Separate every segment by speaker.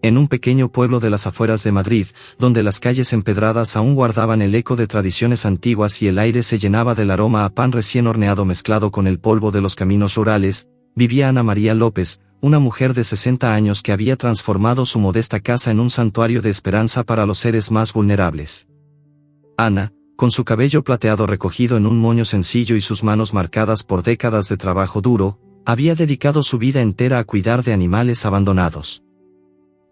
Speaker 1: en un pequeño pueblo de las afueras de Madrid, donde las calles empedradas aún guardaban el eco de tradiciones antiguas y el aire se llenaba del aroma a pan recién horneado mezclado con el polvo de los caminos rurales, vivía Ana María López, una mujer de 60 años que había transformado su modesta casa en un santuario de esperanza para los seres más vulnerables. Ana, con su cabello plateado recogido en un moño sencillo y sus manos marcadas por décadas de trabajo duro, había dedicado su vida entera a cuidar de animales abandonados.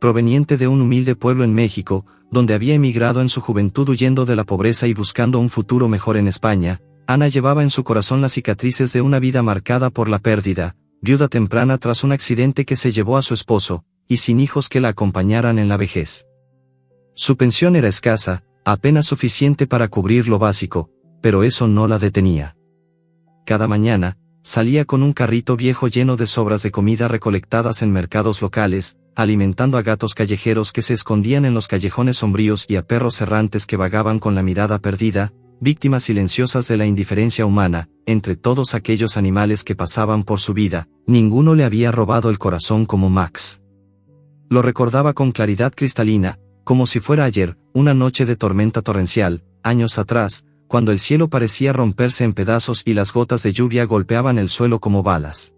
Speaker 1: Proveniente de un humilde pueblo en México, donde había emigrado en su juventud huyendo de la pobreza y buscando un futuro mejor en España, Ana llevaba en su corazón las cicatrices de una vida marcada por la pérdida, viuda temprana tras un accidente que se llevó a su esposo, y sin hijos que la acompañaran en la vejez. Su pensión era escasa, apenas suficiente para cubrir lo básico, pero eso no la detenía. Cada mañana, salía con un carrito viejo lleno de sobras de comida recolectadas en mercados locales, alimentando a gatos callejeros que se escondían en los callejones sombríos y a perros errantes que vagaban con la mirada perdida, víctimas silenciosas de la indiferencia humana. Entre todos aquellos animales que pasaban por su vida, ninguno le había robado el corazón como Max. Lo recordaba con claridad cristalina, como si fuera ayer, una noche de tormenta torrencial, años atrás, cuando el cielo parecía romperse en pedazos y las gotas de lluvia golpeaban el suelo como balas.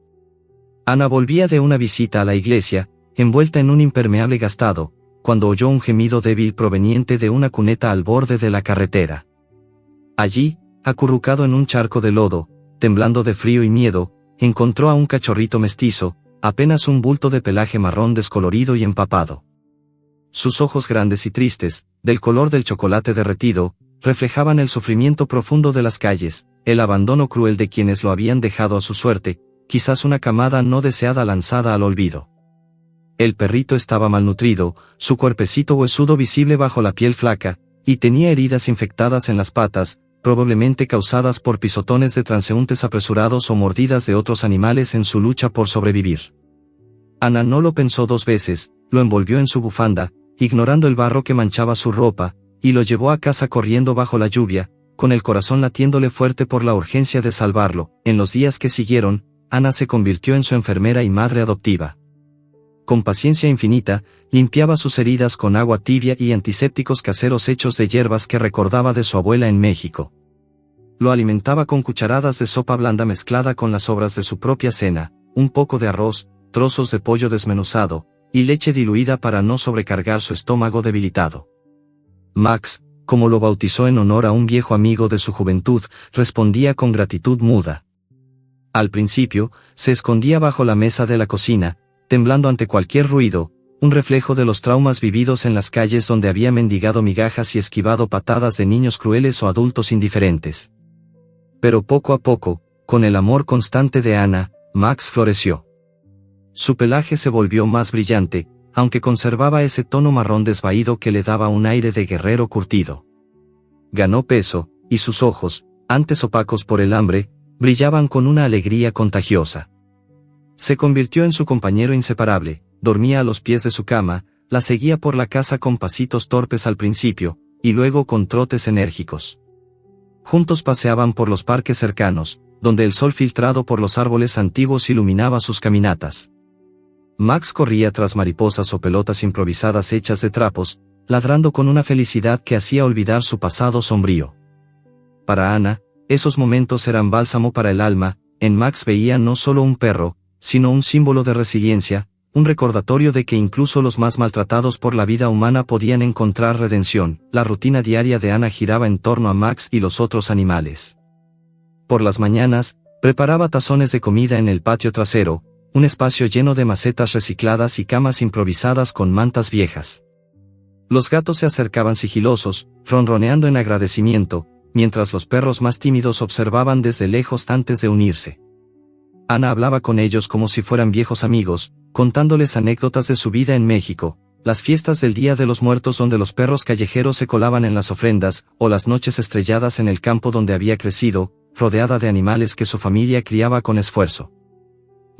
Speaker 1: Ana volvía de una visita a la iglesia, envuelta en un impermeable gastado, cuando oyó un gemido débil proveniente de una cuneta al borde de la carretera. Allí, acurrucado en un charco de lodo, temblando de frío y miedo, encontró a un cachorrito mestizo, apenas un bulto de pelaje marrón descolorido y empapado. Sus ojos grandes y tristes, del color del chocolate derretido, reflejaban el sufrimiento profundo de las calles, el abandono cruel de quienes lo habían dejado a su suerte, quizás una camada no deseada lanzada al olvido. El perrito estaba malnutrido, su cuerpecito huesudo visible bajo la piel flaca, y tenía heridas infectadas en las patas, probablemente causadas por pisotones de transeúntes apresurados o mordidas de otros animales en su lucha por sobrevivir. Ana no lo pensó dos veces, lo envolvió en su bufanda, ignorando el barro que manchaba su ropa, y lo llevó a casa corriendo bajo la lluvia, con el corazón latiéndole fuerte por la urgencia de salvarlo. En los días que siguieron, Ana se convirtió en su enfermera y madre adoptiva. Con paciencia infinita, limpiaba sus heridas con agua tibia y antisépticos caseros hechos de hierbas que recordaba de su abuela en México. Lo alimentaba con cucharadas de sopa blanda mezclada con las sobras de su propia cena, un poco de arroz, trozos de pollo desmenuzado, y leche diluida para no sobrecargar su estómago debilitado. Max, como lo bautizó en honor a un viejo amigo de su juventud, respondía con gratitud muda. Al principio, se escondía bajo la mesa de la cocina, temblando ante cualquier ruido, un reflejo de los traumas vividos en las calles donde había mendigado migajas y esquivado patadas de niños crueles o adultos indiferentes. Pero poco a poco, con el amor constante de Ana, Max floreció. Su pelaje se volvió más brillante, aunque conservaba ese tono marrón desvaído que le daba un aire de guerrero curtido. Ganó peso, y sus ojos, antes opacos por el hambre, brillaban con una alegría contagiosa. Se convirtió en su compañero inseparable, dormía a los pies de su cama, la seguía por la casa con pasitos torpes al principio, y luego con trotes enérgicos. Juntos paseaban por los parques cercanos, donde el sol filtrado por los árboles antiguos iluminaba sus caminatas. Max corría tras mariposas o pelotas improvisadas hechas de trapos, ladrando con una felicidad que hacía olvidar su pasado sombrío. Para Ana, esos momentos eran bálsamo para el alma. En Max veía no solo un perro, sino un símbolo de resiliencia, un recordatorio de que incluso los más maltratados por la vida humana podían encontrar redención. La rutina diaria de Ana giraba en torno a Max y los otros animales. Por las mañanas, preparaba tazones de comida en el patio trasero, un espacio lleno de macetas recicladas y camas improvisadas con mantas viejas. Los gatos se acercaban sigilosos, ronroneando en agradecimiento, mientras los perros más tímidos observaban desde lejos antes de unirse. Ana hablaba con ellos como si fueran viejos amigos, contándoles anécdotas de su vida en México, las fiestas del Día de los Muertos donde los perros callejeros se colaban en las ofrendas, o las noches estrelladas en el campo donde había crecido, rodeada de animales que su familia criaba con esfuerzo.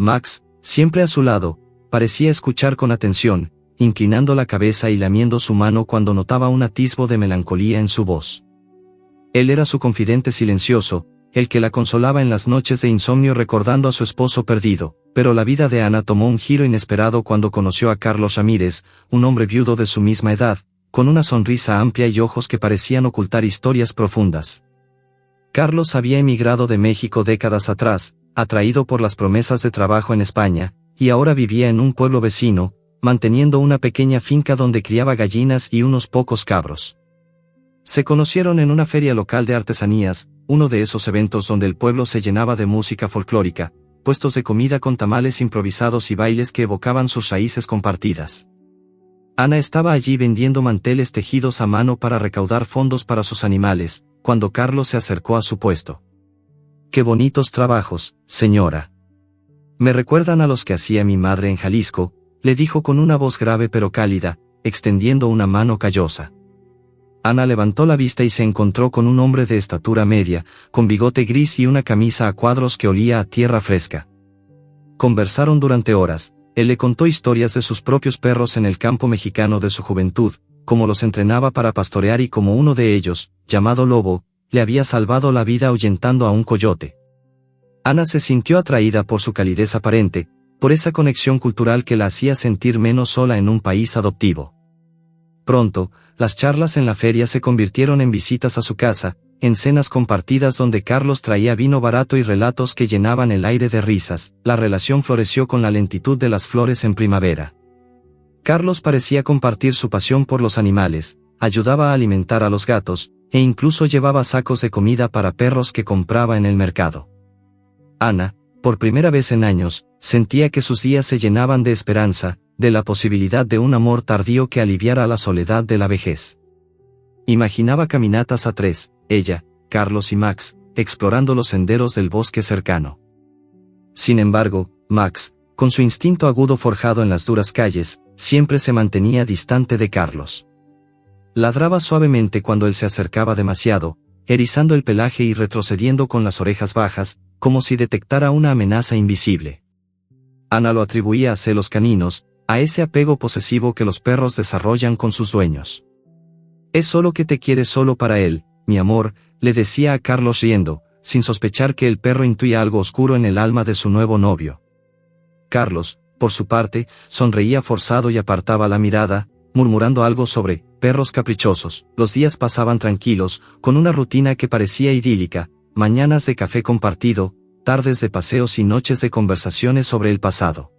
Speaker 1: Max, siempre a su lado, parecía escuchar con atención, inclinando la cabeza y lamiendo su mano cuando notaba un atisbo de melancolía en su voz. Él era su confidente silencioso, el que la consolaba en las noches de insomnio recordando a su esposo perdido, Pero la vida de Ana tomó un giro inesperado cuando conoció a Carlos Ramírez, un hombre viudo de su misma edad, con una sonrisa amplia y ojos que parecían ocultar historias profundas. Carlos había emigrado de México décadas atrás, atraído por las promesas de trabajo en España, y ahora vivía en un pueblo vecino, manteniendo una pequeña finca donde criaba gallinas y unos pocos cabros. Se conocieron en una feria local de artesanías, uno de esos eventos donde el pueblo se llenaba de música folclórica, puestos de comida con tamales improvisados y bailes que evocaban sus raíces compartidas. Ana estaba allí vendiendo manteles tejidos a mano para recaudar fondos para sus animales, cuando Carlos se acercó a su puesto. «Qué bonitos trabajos, señora. Me recuerdan a los que hacía mi madre en Jalisco», le dijo con una voz grave pero cálida, extendiendo una mano callosa. Ana levantó la vista y se encontró con un hombre de estatura media, con bigote gris y una camisa a cuadros que olía a tierra fresca. Conversaron durante horas. Él le contó historias de sus propios perros en el campo mexicano de su juventud, cómo los entrenaba para pastorear y cómo uno de ellos, llamado Lobo, le había salvado la vida ahuyentando a un coyote. Ana se sintió atraída por su calidez aparente, por esa conexión cultural que la hacía sentir menos sola en un país adoptivo. Pronto, las charlas en la feria se convirtieron en visitas a su casa, en cenas compartidas donde Carlos traía vino barato y relatos que llenaban el aire de risas. La relación floreció con la lentitud de las flores en primavera. Carlos parecía compartir su pasión por los animales, ayudaba a alimentar a los gatos, e incluso llevaba sacos de comida para perros que compraba en el mercado. Ana, por primera vez en años, sentía que sus días se llenaban de esperanza, de la posibilidad de un amor tardío que aliviara la soledad de la vejez. Imaginaba caminatas a tres, ella, Carlos y Max, explorando los senderos del bosque cercano. Sin embargo, Max, con su instinto agudo forjado en las duras calles, siempre se mantenía distante de Carlos. Ladraba suavemente cuando él se acercaba demasiado, erizando el pelaje y retrocediendo con las orejas bajas, como si detectara una amenaza invisible. Ana lo atribuía a celos caninos, a ese apego posesivo que los perros desarrollan con sus dueños. «Es solo que te quiere solo para él, mi amor», le decía a Carlos riendo, sin sospechar que el perro intuía algo oscuro en el alma de su nuevo novio. Carlos, por su parte, sonreía forzado y apartaba la mirada, murmurando algo sobre perros caprichosos. Los días pasaban tranquilos, con una rutina que parecía idílica, mañanas de café compartido, tardes de paseos y noches de conversaciones sobre el pasado.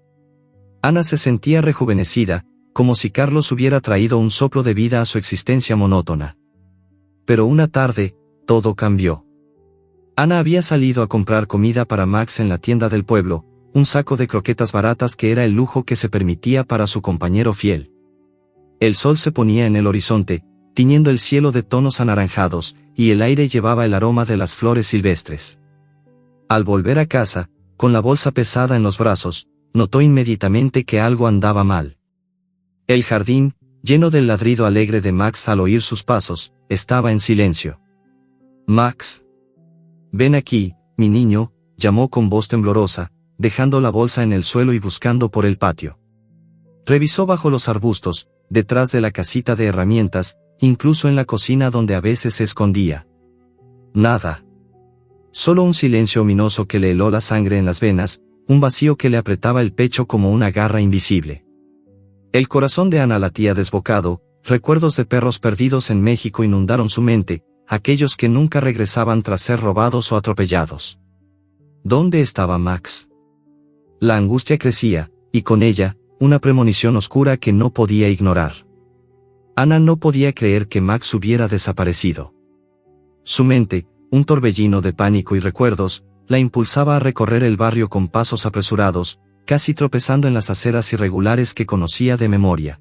Speaker 1: Ana se sentía rejuvenecida, como si Carlos hubiera traído un soplo de vida a su existencia monótona. Pero una tarde, todo cambió. Ana había salido a comprar comida para Max en la tienda del pueblo, un saco de croquetas baratas que era el lujo que se permitía para su compañero fiel. El sol se ponía en el horizonte, tiñendo el cielo de tonos anaranjados, y el aire llevaba el aroma de las flores silvestres. Al volver a casa, con la bolsa pesada en los brazos, notó inmediatamente que algo andaba mal. El jardín, lleno del ladrido alegre de Max al oír sus pasos, estaba en silencio. «Max. Ven aquí, mi niño», llamó con voz temblorosa, dejando la bolsa en el suelo y buscando por el patio. Revisó bajo los arbustos, detrás de la casita de herramientas, incluso en la cocina donde a veces se escondía. Nada. Solo un silencio ominoso que le heló la sangre en las venas, un vacío que le apretaba el pecho como una garra invisible. El corazón de Ana latía desbocado, recuerdos de perros perdidos en México inundaron su mente, aquellos que nunca regresaban tras ser robados o atropellados. ¿Dónde estaba Max? La angustia crecía, y con ella, una premonición oscura que no podía ignorar. Ana no podía creer que Max hubiera desaparecido. Su mente, un torbellino de pánico y recuerdos, la impulsaba a recorrer el barrio con pasos apresurados, casi tropezando en las aceras irregulares que conocía de memoria.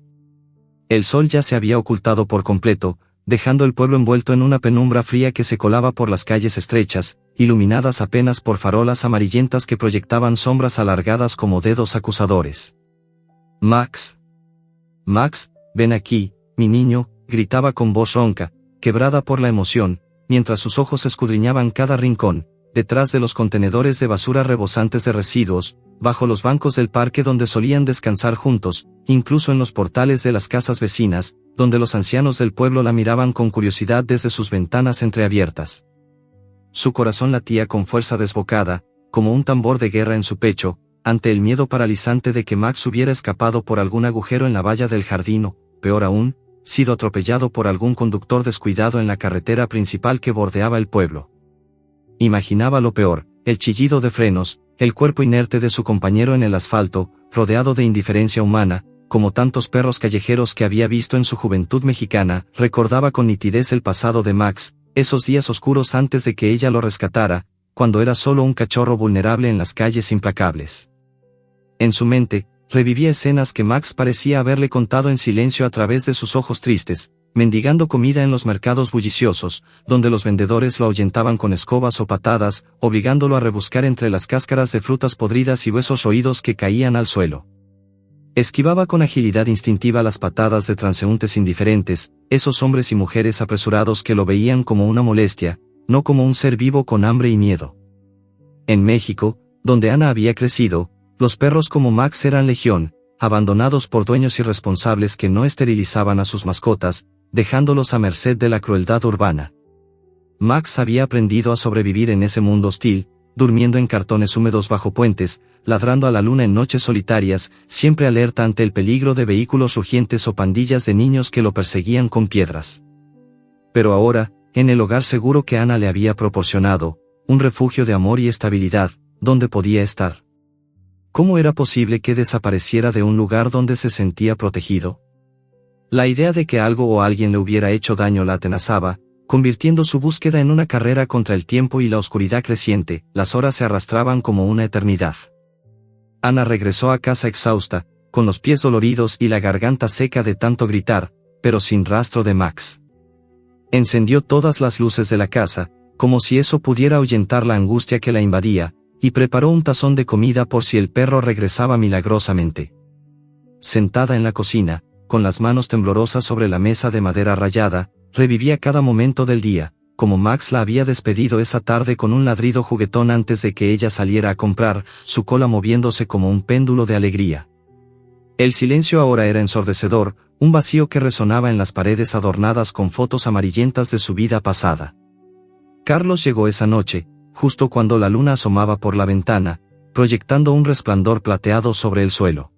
Speaker 1: El sol ya se había ocultado por completo, dejando el pueblo envuelto en una penumbra fría que se colaba por las calles estrechas, iluminadas apenas por farolas amarillentas que proyectaban sombras alargadas como dedos acusadores. «Max. Max, ven aquí, mi niño», gritaba con voz ronca, quebrada por la emoción, mientras sus ojos escudriñaban cada rincón, detrás de los contenedores de basura rebosantes de residuos, bajo los bancos del parque donde solían descansar juntos, incluso en los portales de las casas vecinas, donde los ancianos del pueblo la miraban con curiosidad desde sus ventanas entreabiertas. Su corazón latía con fuerza desbocada, como un tambor de guerra en su pecho, ante el miedo paralizante de que Max hubiera escapado por algún agujero en la valla del jardín o, peor aún, sido atropellado por algún conductor descuidado en la carretera principal que bordeaba el pueblo. Imaginaba lo peor, el chillido de frenos, el cuerpo inerte de su compañero en el asfalto, rodeado de indiferencia humana, como tantos perros callejeros que había visto en su juventud mexicana. Recordaba con nitidez el pasado de Max, esos días oscuros antes de que ella lo rescatara, cuando era solo un cachorro vulnerable en las calles implacables. En su mente, revivía escenas que Max parecía haberle contado en silencio a través de sus ojos tristes, mendigando comida en los mercados bulliciosos, donde los vendedores lo ahuyentaban con escobas o patadas, obligándolo a rebuscar entre las cáscaras de frutas podridas y huesos roídos que caían al suelo. Esquivaba con agilidad instintiva las patadas de transeúntes indiferentes, esos hombres y mujeres apresurados que lo veían como una molestia, no como un ser vivo con hambre y miedo. En México, donde Ana había crecido, los perros como Max eran legión, abandonados por dueños irresponsables que no esterilizaban a sus mascotas, dejándolos a merced de la crueldad urbana. Max había aprendido a sobrevivir en ese mundo hostil, durmiendo en cartones húmedos bajo puentes, ladrando a la luna en noches solitarias, siempre alerta ante el peligro de vehículos rugientes o pandillas de niños que lo perseguían con piedras. Pero ahora, en el hogar seguro que Ana le había proporcionado, un refugio de amor y estabilidad, donde podía estar. ¿Cómo era posible que desapareciera de un lugar donde se sentía protegido? La idea de que algo o alguien le hubiera hecho daño la atenazaba, convirtiendo su búsqueda en una carrera contra el tiempo y la oscuridad creciente. Las horas se arrastraban como una eternidad. Ana regresó a casa exhausta, con los pies doloridos y la garganta seca de tanto gritar, pero sin rastro de Max. Encendió todas las luces de la casa, como si eso pudiera ahuyentar la angustia que la invadía, y preparó un tazón de comida por si el perro regresaba milagrosamente. Sentada en la cocina, con las manos temblorosas sobre la mesa de madera rayada, revivía cada momento del día, como Max la había despedido esa tarde con un ladrido juguetón antes de que ella saliera a comprar, su cola moviéndose como un péndulo de alegría. El silencio ahora era ensordecedor, un vacío que resonaba en las paredes adornadas con fotos amarillentas de su vida pasada. Carlos llegó esa noche, justo cuando la luna asomaba por la ventana, proyectando un resplandor plateado sobre el suelo.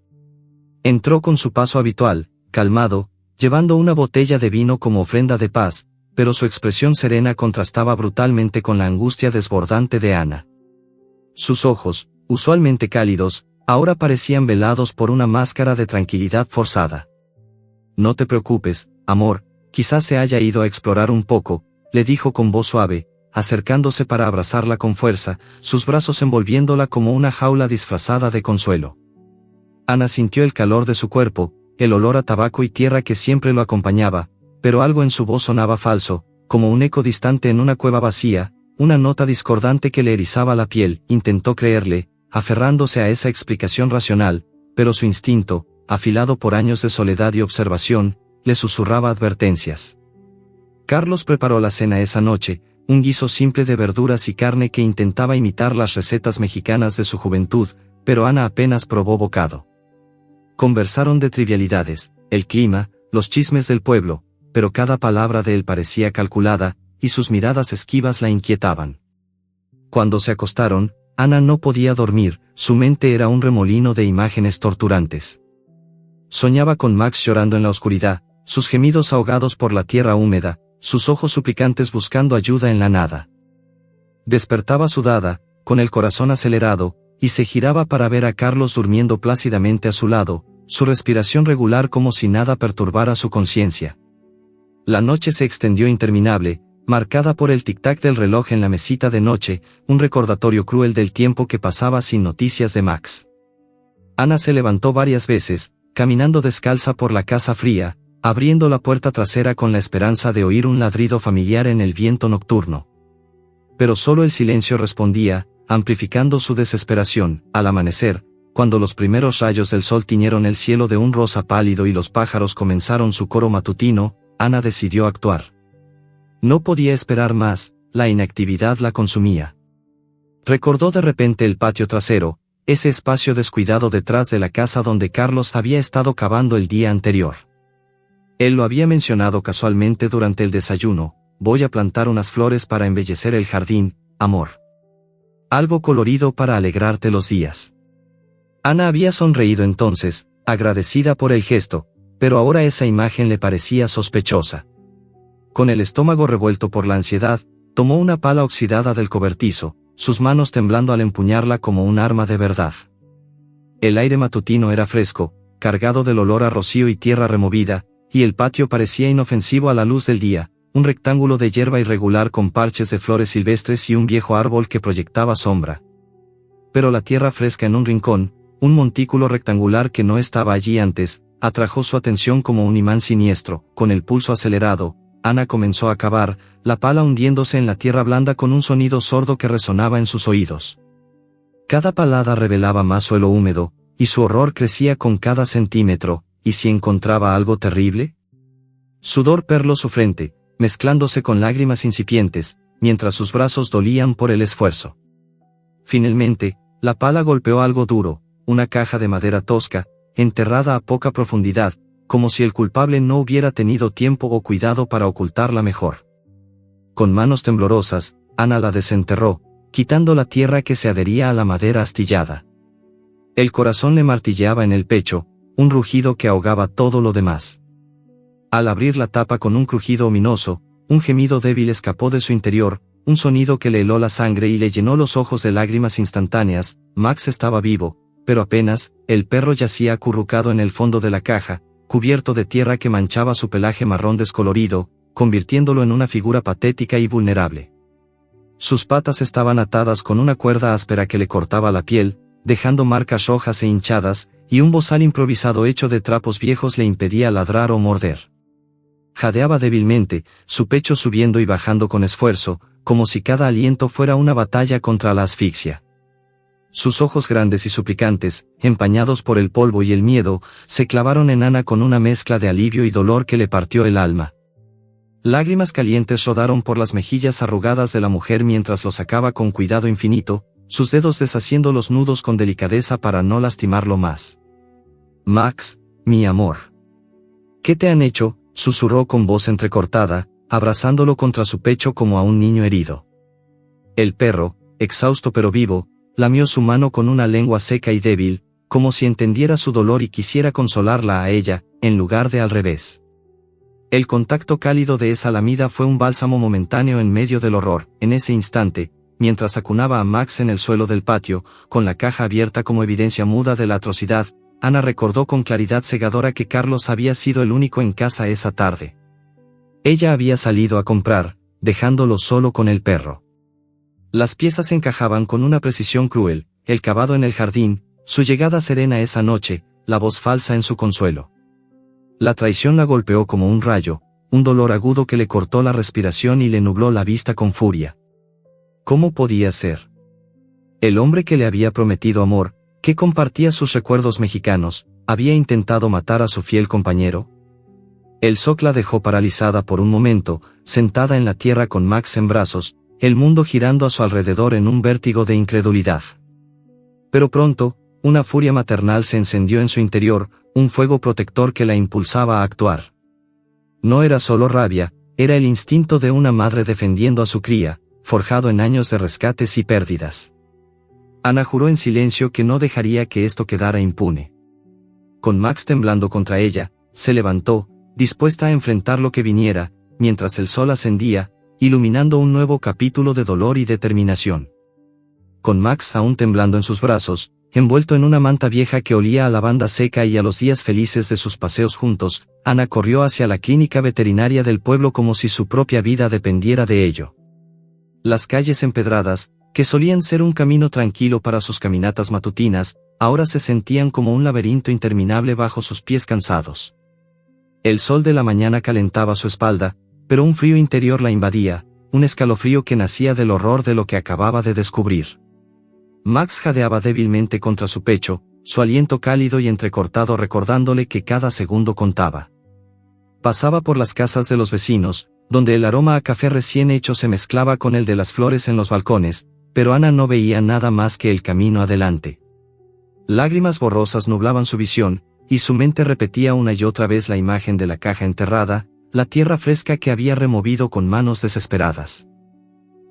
Speaker 1: Entró con su paso habitual, calmado, llevando una botella de vino como ofrenda de paz, pero su expresión serena contrastaba brutalmente con la angustia desbordante de Ana. Sus ojos, usualmente cálidos, ahora parecían velados por una máscara de tranquilidad forzada. «No te preocupes, amor, quizás se haya ido a explorar un poco», le dijo con voz suave, acercándose para abrazarla con fuerza, sus brazos envolviéndola como una jaula disfrazada de consuelo. Ana sintió el calor de su cuerpo, el olor a tabaco y tierra que siempre lo acompañaba, pero algo en su voz sonaba falso, como un eco distante en una cueva vacía, una nota discordante que le erizaba la piel. Intentó creerle, aferrándose a esa explicación racional, pero su instinto, afilado por años de soledad y observación, le susurraba advertencias. Carlos preparó la cena esa noche, un guiso simple de verduras y carne que intentaba imitar las recetas mexicanas de su juventud, pero Ana apenas probó bocado. Conversaron de trivialidades, el clima, los chismes del pueblo, pero cada palabra de él parecía calculada, y sus miradas esquivas la inquietaban. Cuando se acostaron, Ana no podía dormir, su mente era un remolino de imágenes torturantes. Soñaba con Max llorando en la oscuridad, sus gemidos ahogados por la tierra húmeda, sus ojos suplicantes buscando ayuda en la nada. Despertaba sudada, con el corazón acelerado, y se giraba para ver a Carlos durmiendo plácidamente a su lado, su respiración regular como si nada perturbara su conciencia. La noche se extendió interminable, marcada por el tic-tac del reloj en la mesita de noche, un recordatorio cruel del tiempo que pasaba sin noticias de Max. Ana se levantó varias veces, caminando descalza por la casa fría, abriendo la puerta trasera con la esperanza de oír un ladrido familiar en el viento nocturno. Pero solo el silencio respondía, amplificando su desesperación. Al amanecer, cuando los primeros rayos del sol tiñeron el cielo de un rosa pálido y los pájaros comenzaron su coro matutino, Ana decidió actuar. No podía esperar más, la inactividad la consumía. Recordó de repente el patio trasero, ese espacio descuidado detrás de la casa donde Carlos había estado cavando el día anterior. Él lo había mencionado casualmente durante el desayuno: «Voy a plantar unas flores para embellecer el jardín, amor. Algo colorido para alegrarte los días». Ana había sonreído entonces, agradecida por el gesto, pero ahora esa imagen le parecía sospechosa. Con el estómago revuelto por la ansiedad, tomó una pala oxidada del cobertizo, sus manos temblando al empuñarla como un arma de verdad. El aire matutino era fresco, cargado del olor a rocío y tierra removida, y el patio parecía inofensivo a la luz del día, un rectángulo de hierba irregular con parches de flores silvestres y un viejo árbol que proyectaba sombra. Pero la tierra fresca en un rincón, un montículo rectangular que no estaba allí antes, atrajo su atención como un imán siniestro. Con el pulso acelerado, Ana comenzó a cavar, la pala hundiéndose en la tierra blanda con un sonido sordo que resonaba en sus oídos. Cada palada revelaba más suelo húmedo, y su horror crecía con cada centímetro. ¿Y si encontraba algo terrible? Sudor perló su frente, mezclándose con lágrimas incipientes, mientras sus brazos dolían por el esfuerzo. Finalmente, la pala golpeó algo duro, una caja de madera tosca, enterrada a poca profundidad, como si el culpable no hubiera tenido tiempo o cuidado para ocultarla mejor. Con manos temblorosas, Ana la desenterró, quitando la tierra que se adhería a la madera astillada. El corazón le martilleaba en el pecho, un rugido que ahogaba todo lo demás. Al abrir la tapa con un crujido ominoso, un gemido débil escapó de su interior, un sonido que le heló la sangre y le llenó los ojos de lágrimas instantáneas. Max estaba vivo, pero apenas. El perro yacía acurrucado en el fondo de la caja, cubierto de tierra que manchaba su pelaje marrón descolorido, convirtiéndolo en una figura patética y vulnerable. Sus patas estaban atadas con una cuerda áspera que le cortaba la piel, dejando marcas rojas e hinchadas, y un bozal improvisado hecho de trapos viejos le impedía ladrar o morder. Jadeaba débilmente, su pecho subiendo y bajando con esfuerzo, como si cada aliento fuera una batalla contra la asfixia. Sus ojos grandes y suplicantes, empañados por el polvo y el miedo, se clavaron en Ana con una mezcla de alivio y dolor que le partió el alma. Lágrimas calientes rodaron por las mejillas arrugadas de la mujer mientras lo sacaba con cuidado infinito, sus dedos deshaciendo los nudos con delicadeza para no lastimarlo más. «Max, mi amor. ¿Qué te han hecho?», susurró con voz entrecortada, abrazándolo contra su pecho como a un niño herido. El perro, exhausto pero vivo, lamió su mano con una lengua seca y débil, como si entendiera su dolor y quisiera consolarla a ella, en lugar de al revés. El contacto cálido de esa lamida fue un bálsamo momentáneo en medio del horror. En ese instante, mientras acunaba a Max en el suelo del patio, con la caja abierta como evidencia muda de la atrocidad, Ana recordó con claridad cegadora que Carlos había sido el único en casa esa tarde. Ella había salido a comprar, dejándolo solo con el perro. Las piezas encajaban con una precisión cruel, el cavado en el jardín, su llegada serena esa noche, la voz falsa en su consuelo. La traición la golpeó como un rayo, un dolor agudo que le cortó la respiración y le nubló la vista con furia. ¿Cómo podía ser? El hombre que le había prometido amor, que compartía sus recuerdos mexicanos, había intentado matar a su fiel compañero. El shock la dejó paralizada por un momento, sentada en la tierra con Max en brazos, el mundo girando a su alrededor en un vértigo de incredulidad. Pero pronto, una furia maternal se encendió en su interior, un fuego protector que la impulsaba a actuar. No era solo rabia, era el instinto de una madre defendiendo a su cría, forjado en años de rescates y pérdidas. Ana juró en silencio que no dejaría que esto quedara impune. Con Max temblando contra ella, se levantó, dispuesta a enfrentar lo que viniera, mientras el sol ascendía, iluminando un nuevo capítulo de dolor y determinación. Con Max aún temblando en sus brazos, envuelto en una manta vieja que olía a lavanda seca y a los días felices de sus paseos juntos, Ana corrió hacia la clínica veterinaria del pueblo como si su propia vida dependiera de ello. Las calles empedradas, que solían ser un camino tranquilo para sus caminatas matutinas, ahora se sentían como un laberinto interminable bajo sus pies cansados. El sol de la mañana calentaba su espalda, pero un frío interior la invadía, un escalofrío que nacía del horror de lo que acababa de descubrir. Max jadeaba débilmente contra su pecho, su aliento cálido y entrecortado recordándole que cada segundo contaba. Pasaba por las casas de los vecinos, donde el aroma a café recién hecho se mezclaba con el de las flores en los balcones, pero Ana no veía nada más que el camino adelante. Lágrimas borrosas nublaban su visión, y su mente repetía una y otra vez la imagen de la caja enterrada, la tierra fresca que había removido con manos desesperadas.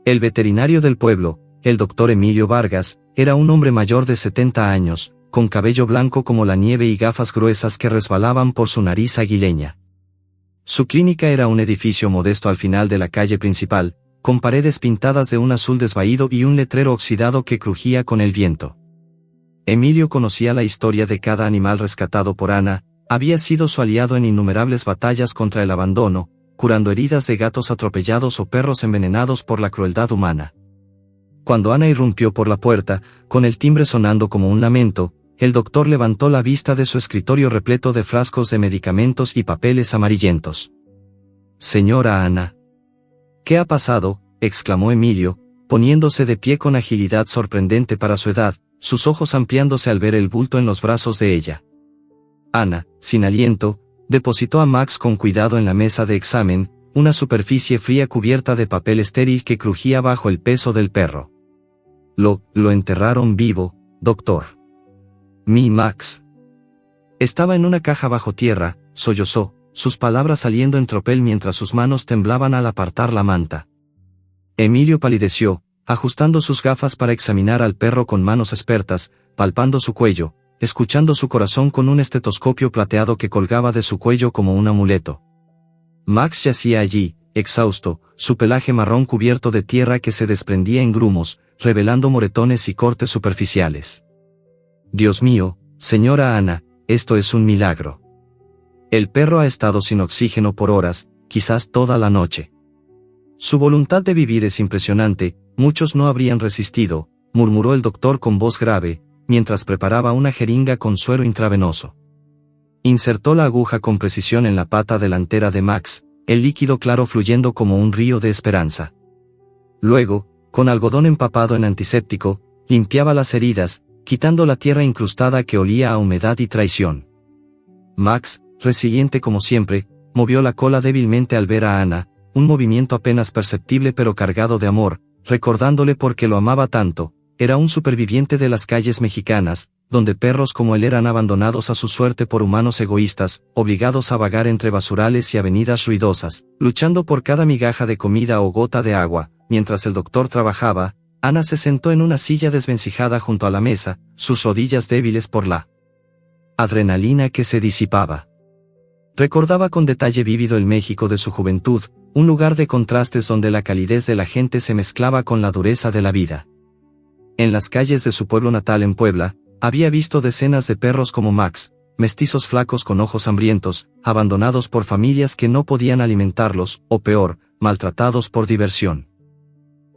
Speaker 1: El veterinario del pueblo, el doctor Emilio Vargas, era un hombre mayor de 70 años, con cabello blanco como la nieve y gafas gruesas que resbalaban por su nariz aguileña. Su clínica era un edificio modesto al final de la calle principal, con paredes pintadas de un azul desvaído y un letrero oxidado que crujía con el viento. Emilio conocía la historia de cada animal rescatado por Ana, había sido su aliado en innumerables batallas contra el abandono, curando heridas de gatos atropellados o perros envenenados por la crueldad humana. Cuando Ana irrumpió por la puerta, con el timbre sonando como un lamento, el doctor levantó la vista de su escritorio repleto de frascos de medicamentos y papeles amarillentos. «Señora Ana». «¿Qué ha pasado?», exclamó Emilio, poniéndose de pie con agilidad sorprendente para su edad, sus ojos ampliándose al ver el bulto en los brazos de ella. Ana, sin aliento, depositó a Max con cuidado en la mesa de examen, una superficie fría cubierta de papel estéril que crujía bajo el peso del perro. Lo enterraron vivo, doctor. Mi Max. Estaba en una caja bajo tierra, sollozó, sus palabras saliendo en tropel mientras sus manos temblaban al apartar la manta. Emilio palideció, ajustando sus gafas para examinar al perro con manos expertas, palpando su cuello, escuchando su corazón con un estetoscopio plateado que colgaba de su cuello como un amuleto. Max yacía allí, exhausto, su pelaje marrón cubierto de tierra que se desprendía en grumos, revelando moretones y cortes superficiales. Dios mío, señora Ana, esto es un milagro. El perro ha estado sin oxígeno por horas, quizás toda la noche. Su voluntad de vivir es impresionante, muchos no habrían resistido, murmuró el doctor con voz grave, mientras preparaba una jeringa con suero intravenoso. Insertó la aguja con precisión en la pata delantera de Max, el líquido claro fluyendo como un río de esperanza. Luego, con algodón empapado en antiséptico, limpiaba las heridas, quitando la tierra incrustada que olía a humedad y traición. Max, resiliente como siempre, movió la cola débilmente al ver a Ana, un movimiento apenas perceptible pero cargado de amor, recordándole por qué lo amaba tanto. Era un superviviente de las calles mexicanas, donde perros como él eran abandonados a su suerte por humanos egoístas, obligados a vagar entre basurales y avenidas ruidosas, luchando por cada migaja de comida o gota de agua. Mientras el doctor trabajaba, Ana se sentó en una silla desvencijada junto a la mesa, sus rodillas débiles por la adrenalina que se disipaba. Recordaba con detalle vívido el México de su juventud, un lugar de contrastes donde la calidez de la gente se mezclaba con la dureza de la vida. En las calles de su pueblo natal en Puebla, había visto decenas de perros como Max, mestizos flacos con ojos hambrientos, abandonados por familias que no podían alimentarlos, o peor, maltratados por diversión.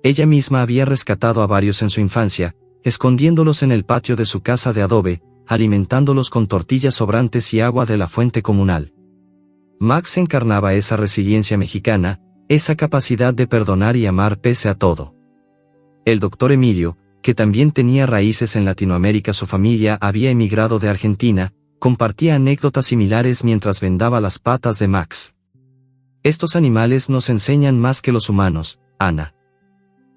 Speaker 1: Ella misma había rescatado a varios en su infancia, escondiéndolos en el patio de su casa de adobe, alimentándolos con tortillas sobrantes y agua de la fuente comunal. Max encarnaba esa resiliencia mexicana, esa capacidad de perdonar y amar pese a todo. El doctor Emilio, que también tenía raíces en Latinoamérica, su familia había emigrado de Argentina, compartía anécdotas similares mientras vendaba las patas de Max. Estos animales nos enseñan más que los humanos, Ana.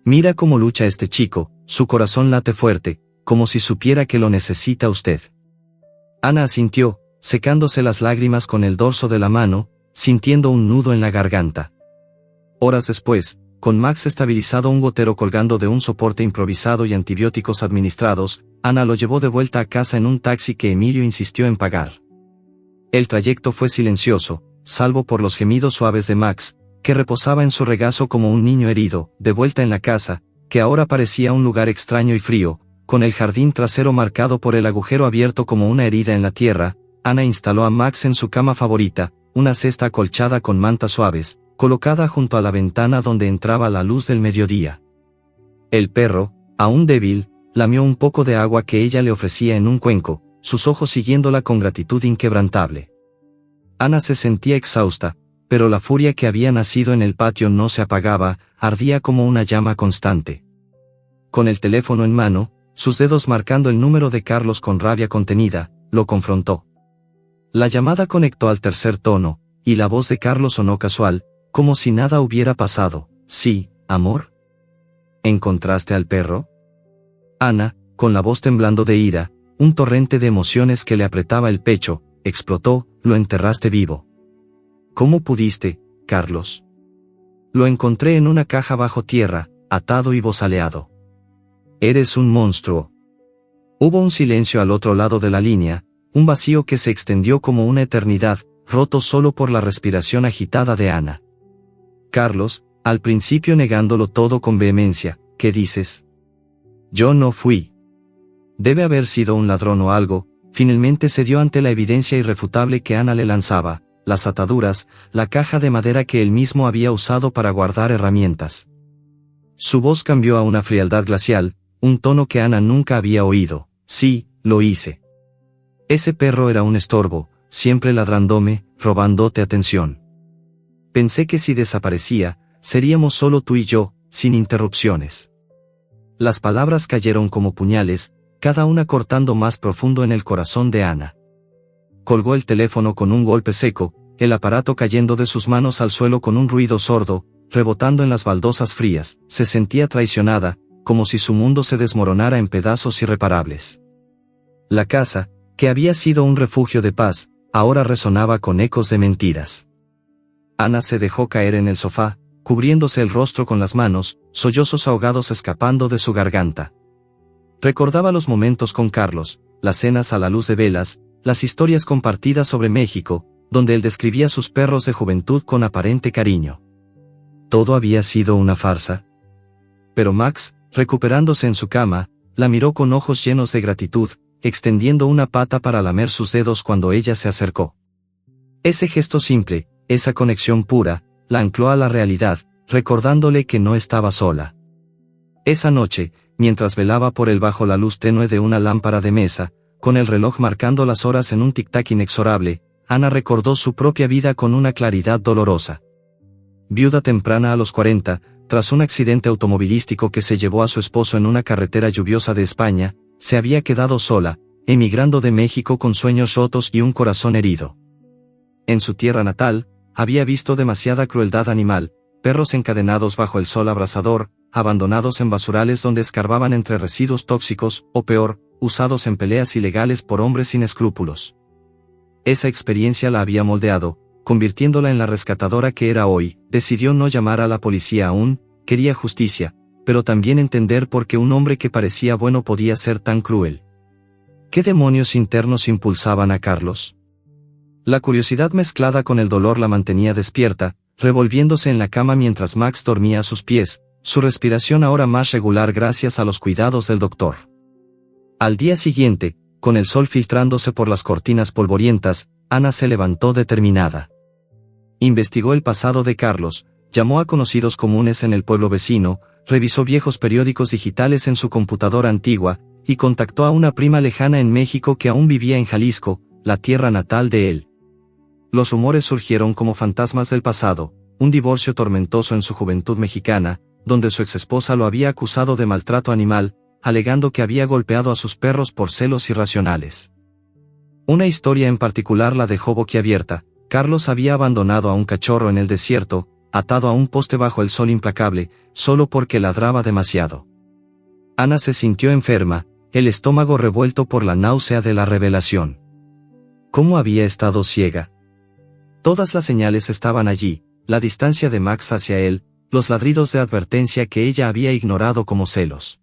Speaker 1: Mira cómo lucha este chico, su corazón late fuerte, como si supiera que lo necesita usted. Ana asintió, secándose las lágrimas con el dorso de la mano, sintiendo un nudo en la garganta. Horas después, con Max estabilizado, un gotero colgando de un soporte improvisado y antibióticos administrados, Ana lo llevó de vuelta a casa en un taxi que Emilio insistió en pagar. El trayecto fue silencioso, salvo por los gemidos suaves de Max, que reposaba en su regazo como un niño herido. De vuelta en la casa, que ahora parecía un lugar extraño y frío, con el jardín trasero marcado por el agujero abierto como una herida en la tierra, Ana instaló a Max en su cama favorita, una cesta acolchada con mantas suaves, colocada junto a la ventana donde entraba la luz del mediodía. El perro, aún débil, lamió un poco de agua que ella le ofrecía en un cuenco, sus ojos siguiéndola con gratitud inquebrantable. Ana se sentía exhausta, pero la furia que había nacido en el patio no se apagaba, ardía como una llama constante. Con el teléfono en mano, sus dedos marcando el número de Carlos con rabia contenida, lo confrontó. La llamada conectó al tercer tono, y la voz de Carlos sonó casual, como si nada hubiera pasado. Sí, amor. ¿Encontraste al perro? Ana, con la voz temblando de ira, un torrente de emociones que le apretaba el pecho, explotó. Lo enterraste vivo. ¿Cómo pudiste, Carlos? Lo encontré en una caja bajo tierra, atado y bozaleado. Eres un monstruo. Hubo un silencio al otro lado de la línea, un vacío que se extendió como una eternidad, roto solo por la respiración agitada de Ana. Carlos, al principio negándolo todo con vehemencia, ¿qué dices? Yo no fui. Debe haber sido un ladrón o algo. Finalmente cedió ante la evidencia irrefutable que Ana le lanzaba, las ataduras, la caja de madera que él mismo había usado para guardar herramientas. Su voz cambió a una frialdad glacial, un tono que Ana nunca había oído. Sí, lo hice. Ese perro era un estorbo, siempre ladrándome, robándote atención. Pensé que si desaparecía, seríamos solo tú y yo, sin interrupciones. Las palabras cayeron como puñales, cada una cortando más profundo en el corazón de Ana. Colgó el teléfono con un golpe seco, el aparato cayendo de sus manos al suelo con un ruido sordo, rebotando en las baldosas frías. Se sentía traicionada, como si su mundo se desmoronara en pedazos irreparables. La casa, que había sido un refugio de paz, ahora resonaba con ecos de mentiras. Ana se dejó caer en el sofá, cubriéndose el rostro con las manos, sollozos ahogados escapando de su garganta. Recordaba los momentos con Carlos, las cenas a la luz de velas, las historias compartidas sobre México, donde él describía sus perros de juventud con aparente cariño. Todo había sido una farsa. Pero Max, recuperándose en su cama, la miró con ojos llenos de gratitud, extendiendo una pata para lamer sus dedos cuando ella se acercó. Ese gesto simple, esa conexión pura, la ancló a la realidad, recordándole que no estaba sola. Esa noche, mientras velaba por él bajo la luz tenue de una lámpara de mesa, con el reloj marcando las horas en un tic-tac inexorable, Ana recordó su propia vida con una claridad dolorosa. Viuda temprana a los 40, tras un accidente automovilístico que se llevó a su esposo en una carretera lluviosa de España, se había quedado sola, emigrando de México con sueños rotos y un corazón herido. En su tierra natal, había visto demasiada crueldad animal, perros encadenados bajo el sol abrasador, abandonados en basurales donde escarbaban entre residuos tóxicos, o peor, usados en peleas ilegales por hombres sin escrúpulos. Esa experiencia la había moldeado, convirtiéndola en la rescatadora que era hoy. Decidió no llamar a la policía aún, quería justicia, pero también entender por qué un hombre que parecía bueno podía ser tan cruel. ¿Qué demonios internos impulsaban a Carlos? La curiosidad mezclada con el dolor la mantenía despierta, revolviéndose en la cama mientras Max dormía a sus pies, su respiración ahora más regular gracias a los cuidados del doctor. Al día siguiente, con el sol filtrándose por las cortinas polvorientas, Ana se levantó determinada. Investigó el pasado de Carlos, llamó a conocidos comunes en el pueblo vecino, revisó viejos periódicos digitales en su computadora antigua, y contactó a una prima lejana en México que aún vivía en Jalisco, la tierra natal de él. Los rumores surgieron como fantasmas del pasado, un divorcio tormentoso en su juventud mexicana, donde su exesposa lo había acusado de maltrato animal, alegando que había golpeado a sus perros por celos irracionales. Una historia en particular la dejó boquiabierta. Carlos había abandonado a un cachorro en el desierto, atado a un poste bajo el sol implacable, solo porque ladraba demasiado. Ana se sintió enferma, el estómago revuelto por la náusea de la revelación. ¿Cómo había estado ciega? Todas las señales estaban allí, la distancia de Max hacia él, los ladridos de advertencia que ella había ignorado como celos.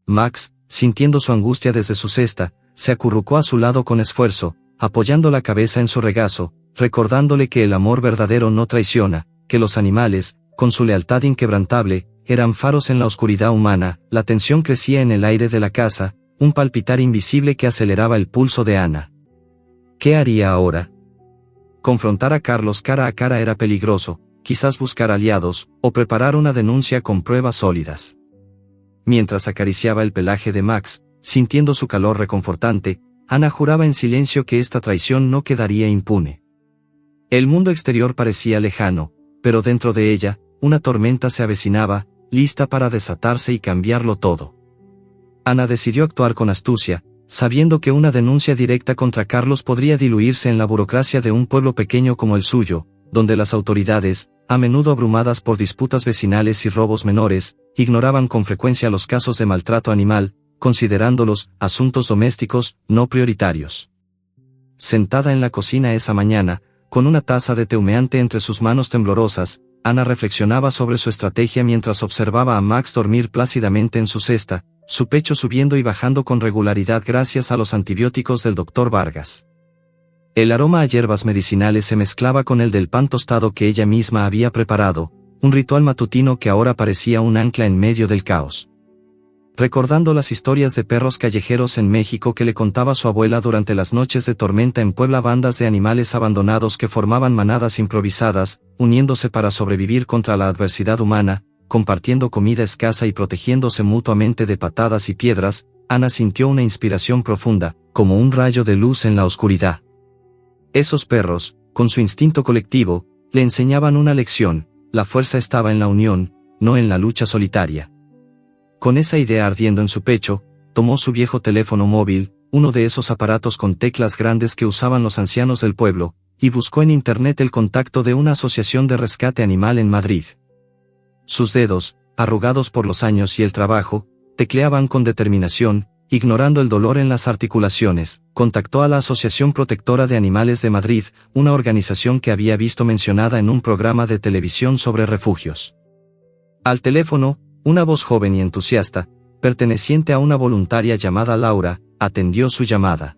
Speaker 1: Max, sintiendo su angustia desde su cesta, se acurrucó a su lado con esfuerzo, apoyando la cabeza en su regazo, recordándole que el amor verdadero no traiciona, que los animales, con su lealtad inquebrantable, eran faros en la oscuridad humana. La tensión crecía en el aire de la casa, un palpitar invisible que aceleraba el pulso de Ana. ¿Qué haría ahora? Confrontar a Carlos cara a cara era peligroso, quizás buscar aliados, o preparar una denuncia con pruebas sólidas. Mientras acariciaba el pelaje de Max, sintiendo su calor reconfortante, Ana juraba en silencio que esta traición no quedaría impune. El mundo exterior parecía lejano, pero dentro de ella, una tormenta se avecinaba, lista para desatarse y cambiarlo todo. Ana decidió actuar con astucia, sabiendo que una denuncia directa contra Carlos podría diluirse en la burocracia de un pueblo pequeño como el suyo, donde las autoridades, a menudo abrumadas por disputas vecinales y robos menores, ignoraban con frecuencia los casos de maltrato animal, considerándolos asuntos domésticos no prioritarios. Sentada en la cocina esa mañana, con una taza de té humeante entre sus manos temblorosas, Ana reflexionaba sobre su estrategia mientras observaba a Max dormir plácidamente en su cesta, su pecho subiendo y bajando con regularidad gracias a los antibióticos del doctor Vargas. El aroma a hierbas medicinales se mezclaba con el del pan tostado que ella misma había preparado, un ritual matutino que ahora parecía un ancla en medio del caos. Recordando las historias de perros callejeros en México que le contaba su abuela durante las noches de tormenta en Puebla, bandas de animales abandonados que formaban manadas improvisadas, uniéndose para sobrevivir contra la adversidad humana, compartiendo comida escasa y protegiéndose mutuamente de patadas y piedras, Ana sintió una inspiración profunda, como un rayo de luz en la oscuridad. Esos perros, con su instinto colectivo, le enseñaban una lección: la fuerza estaba en la unión, no en la lucha solitaria. Con esa idea ardiendo en su pecho, tomó su viejo teléfono móvil, uno de esos aparatos con teclas grandes que usaban los ancianos del pueblo, y buscó en internet el contacto de una asociación de rescate animal en Madrid. Sus dedos, arrugados por los años y el trabajo, tecleaban con determinación, ignorando el dolor en las articulaciones. Contactó a la Asociación Protectora de Animales de Madrid, una organización que había visto mencionada en un programa de televisión sobre refugios. Al teléfono, una voz joven y entusiasta, perteneciente a una voluntaria llamada Laura, atendió su llamada.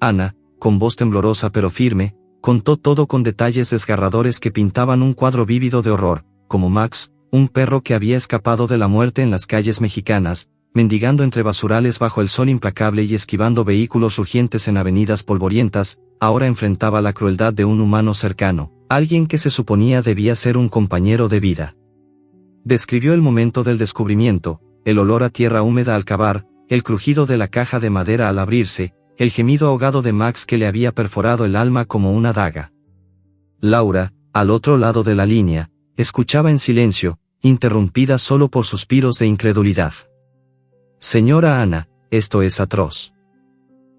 Speaker 1: Ana, con voz temblorosa pero firme, contó todo con detalles desgarradores que pintaban un cuadro vívido de horror, como Max, un perro que había escapado de la muerte en las calles mexicanas, mendigando entre basurales bajo el sol implacable y esquivando vehículos rugientes en avenidas polvorientas, ahora enfrentaba la crueldad de un humano cercano, alguien que se suponía debía ser un compañero de vida. Describió el momento del descubrimiento, el olor a tierra húmeda al cavar, el crujido de la caja de madera al abrirse, el gemido ahogado de Max que le había perforado el alma como una daga. Laura, al otro lado de la línea, escuchaba en silencio, interrumpida solo por suspiros de incredulidad. Señora Ana, esto es atroz.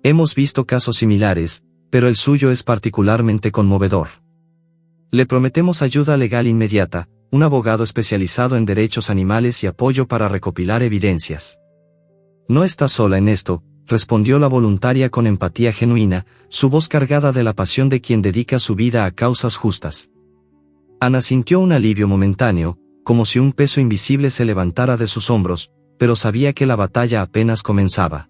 Speaker 1: Hemos visto casos similares, pero el suyo es particularmente conmovedor. Le prometemos ayuda legal inmediata, un abogado especializado en derechos animales y apoyo para recopilar evidencias. No está sola en esto, respondió la voluntaria con empatía genuina, su voz cargada de la pasión de quien dedica su vida a causas justas. Ana sintió un alivio momentáneo, como si un peso invisible se levantara de sus hombros, pero sabía que la batalla apenas comenzaba.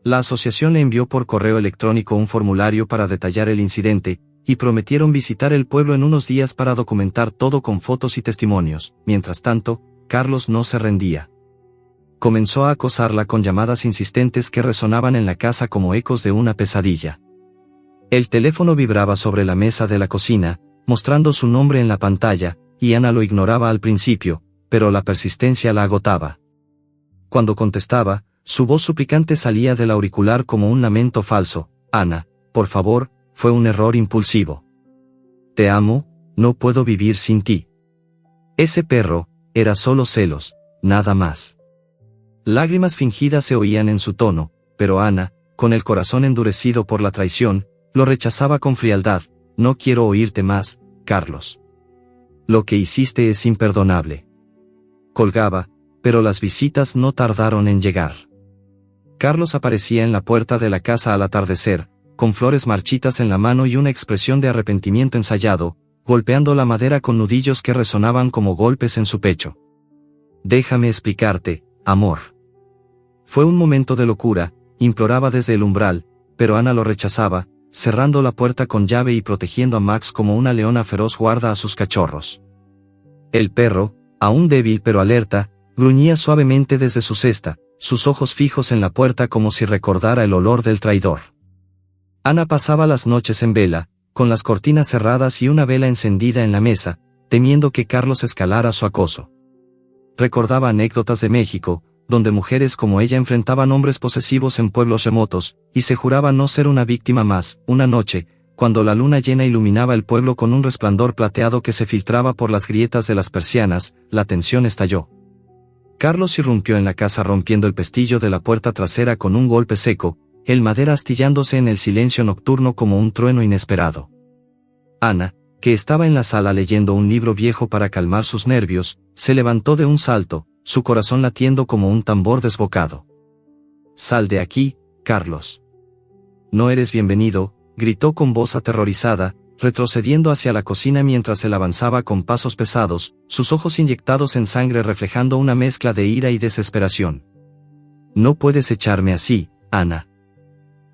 Speaker 1: La asociación le envió por correo electrónico un formulario para detallar el incidente, y prometieron visitar el pueblo en unos días para documentar todo con fotos y testimonios. Mientras tanto, Carlos no se rendía. Comenzó a acosarla con llamadas insistentes que resonaban en la casa como ecos de una pesadilla. El teléfono vibraba sobre la mesa de la cocina, mostrando su nombre en la pantalla, y Ana lo ignoraba al principio, pero la persistencia la agotaba. Cuando contestaba, su voz suplicante salía del auricular como un lamento falso. Ana, por favor, fue un error impulsivo. Te amo, no puedo vivir sin ti. Ese perro, era solo celos, nada más. Lágrimas fingidas se oían en su tono, pero Ana, con el corazón endurecido por la traición, lo rechazaba con frialdad. No quiero oírte más, Carlos. Lo que hiciste es imperdonable. Colgaba, pero las visitas no tardaron en llegar. Carlos aparecía en la puerta de la casa al atardecer, con flores marchitas en la mano y una expresión de arrepentimiento ensayado, golpeando la madera con nudillos que resonaban como golpes en su pecho. Déjame explicarte, amor. Fue un momento de locura, imploraba desde el umbral, pero Ana lo rechazaba, cerrando la puerta con llave y protegiendo a Max como una leona feroz guarda a sus cachorros. El perro, aún débil pero alerta, gruñía suavemente desde su cesta, sus ojos fijos en la puerta como si recordara el olor del traidor. Ana pasaba las noches en vela, con las cortinas cerradas y una vela encendida en la mesa, temiendo que Carlos escalara su acoso. Recordaba anécdotas de México, donde mujeres como ella enfrentaban hombres posesivos en pueblos remotos, y se juraba no ser una víctima más. Una noche, cuando la luna llena iluminaba el pueblo con un resplandor plateado que se filtraba por las grietas de las persianas, la tensión estalló. Carlos irrumpió en la casa rompiendo el pestillo de la puerta trasera con un golpe seco, el madera astillándose en el silencio nocturno como un trueno inesperado. Ana, que estaba en la sala leyendo un libro viejo para calmar sus nervios, se levantó de un salto, su corazón latiendo como un tambor desbocado. «Sal de aquí, Carlos. No eres bienvenido», gritó con voz aterrorizada, retrocediendo hacia la cocina mientras él avanzaba con pasos pesados, sus ojos inyectados en sangre reflejando una mezcla de ira y desesperación. No puedes echarme así, Ana.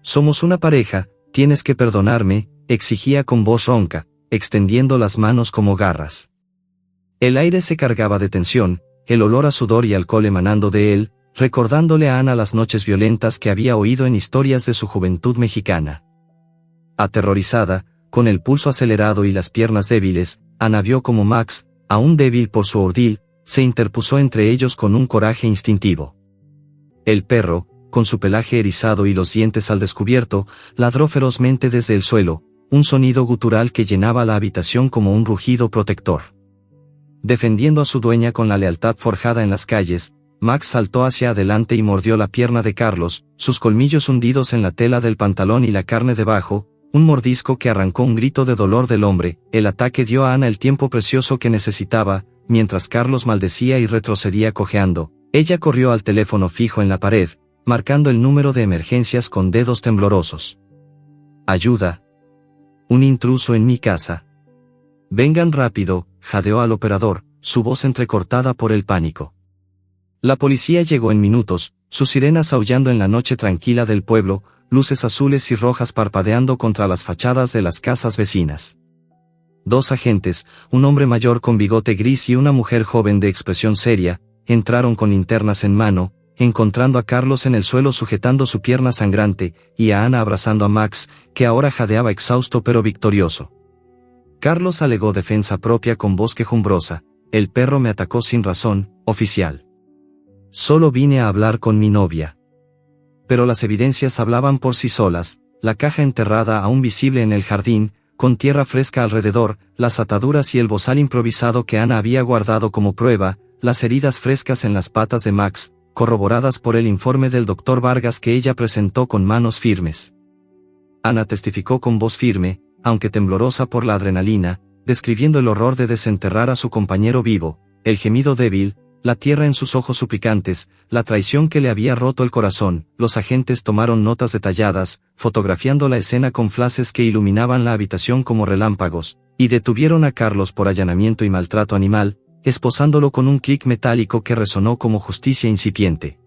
Speaker 1: Somos una pareja, tienes que perdonarme, exigía con voz ronca, extendiendo las manos como garras. El aire se cargaba de tensión, el olor a sudor y alcohol emanando de él, recordándole a Ana las noches violentas que había oído en historias de su juventud mexicana. Aterrorizada, con el pulso acelerado y las piernas débiles, Ana vio como Max, aún débil por su ordeal, se interpuso entre ellos con un coraje instintivo. El perro, con su pelaje erizado y los dientes al descubierto, ladró ferozmente desde el suelo, un sonido gutural que llenaba la habitación como un rugido protector. Defendiendo a su dueña con la lealtad forjada en las calles, Max saltó hacia adelante y mordió la pierna de Carlos, sus colmillos hundidos en la tela del pantalón y la carne debajo, un mordisco que arrancó un grito de dolor del hombre. El ataque dio a Ana el tiempo precioso que necesitaba, mientras Carlos maldecía y retrocedía cojeando. Ella corrió al teléfono fijo en la pared, marcando el número de emergencias con dedos temblorosos. Ayuda. Un intruso en mi casa. Vengan rápido, jadeó al operador, su voz entrecortada por el pánico. La policía llegó en minutos, sus sirenas aullando en la noche tranquila del pueblo, luces azules y rojas parpadeando contra las fachadas de las casas vecinas. Dos agentes, un hombre mayor con bigote gris y una mujer joven de expresión seria, entraron con linternas en mano, encontrando a Carlos en el suelo sujetando su pierna sangrante, y a Ana abrazando a Max, que ahora jadeaba exhausto pero victorioso. Carlos alegó defensa propia con voz quejumbrosa: el perro me atacó sin razón, oficial. Solo vine a hablar con mi novia. Pero las evidencias hablaban por sí solas, la caja enterrada aún visible en el jardín, con tierra fresca alrededor, las ataduras y el bozal improvisado que Ana había guardado como prueba, las heridas frescas en las patas de Max, corroboradas por el informe del doctor Vargas que ella presentó con manos firmes. Ana testificó con voz firme, aunque temblorosa por la adrenalina, describiendo el horror de desenterrar a su compañero vivo, el gemido débil, la tierra en sus ojos suplicantes, la traición que le había roto el corazón. Los agentes tomaron notas detalladas, fotografiando la escena con flashes que iluminaban la habitación como relámpagos, y detuvieron a Carlos por allanamiento y maltrato animal, esposándolo con un clic metálico que resonó como justicia incipiente.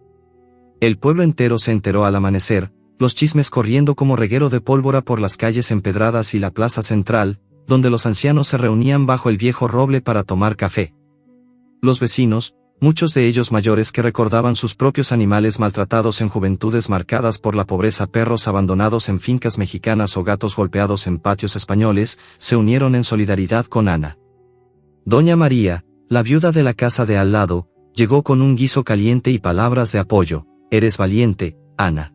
Speaker 1: El pueblo entero se enteró al amanecer, los chismes corriendo como reguero de pólvora por las calles empedradas y la plaza central, donde los ancianos se reunían bajo el viejo roble para tomar café. Los vecinos, muchos de ellos mayores que recordaban sus propios animales maltratados en juventudes marcadas por la pobreza, perros abandonados en fincas mexicanas o gatos golpeados en patios españoles, se unieron en solidaridad con Ana. Doña María, la viuda de la casa de al lado, llegó con un guiso caliente y palabras de apoyo: eres valiente, Ana.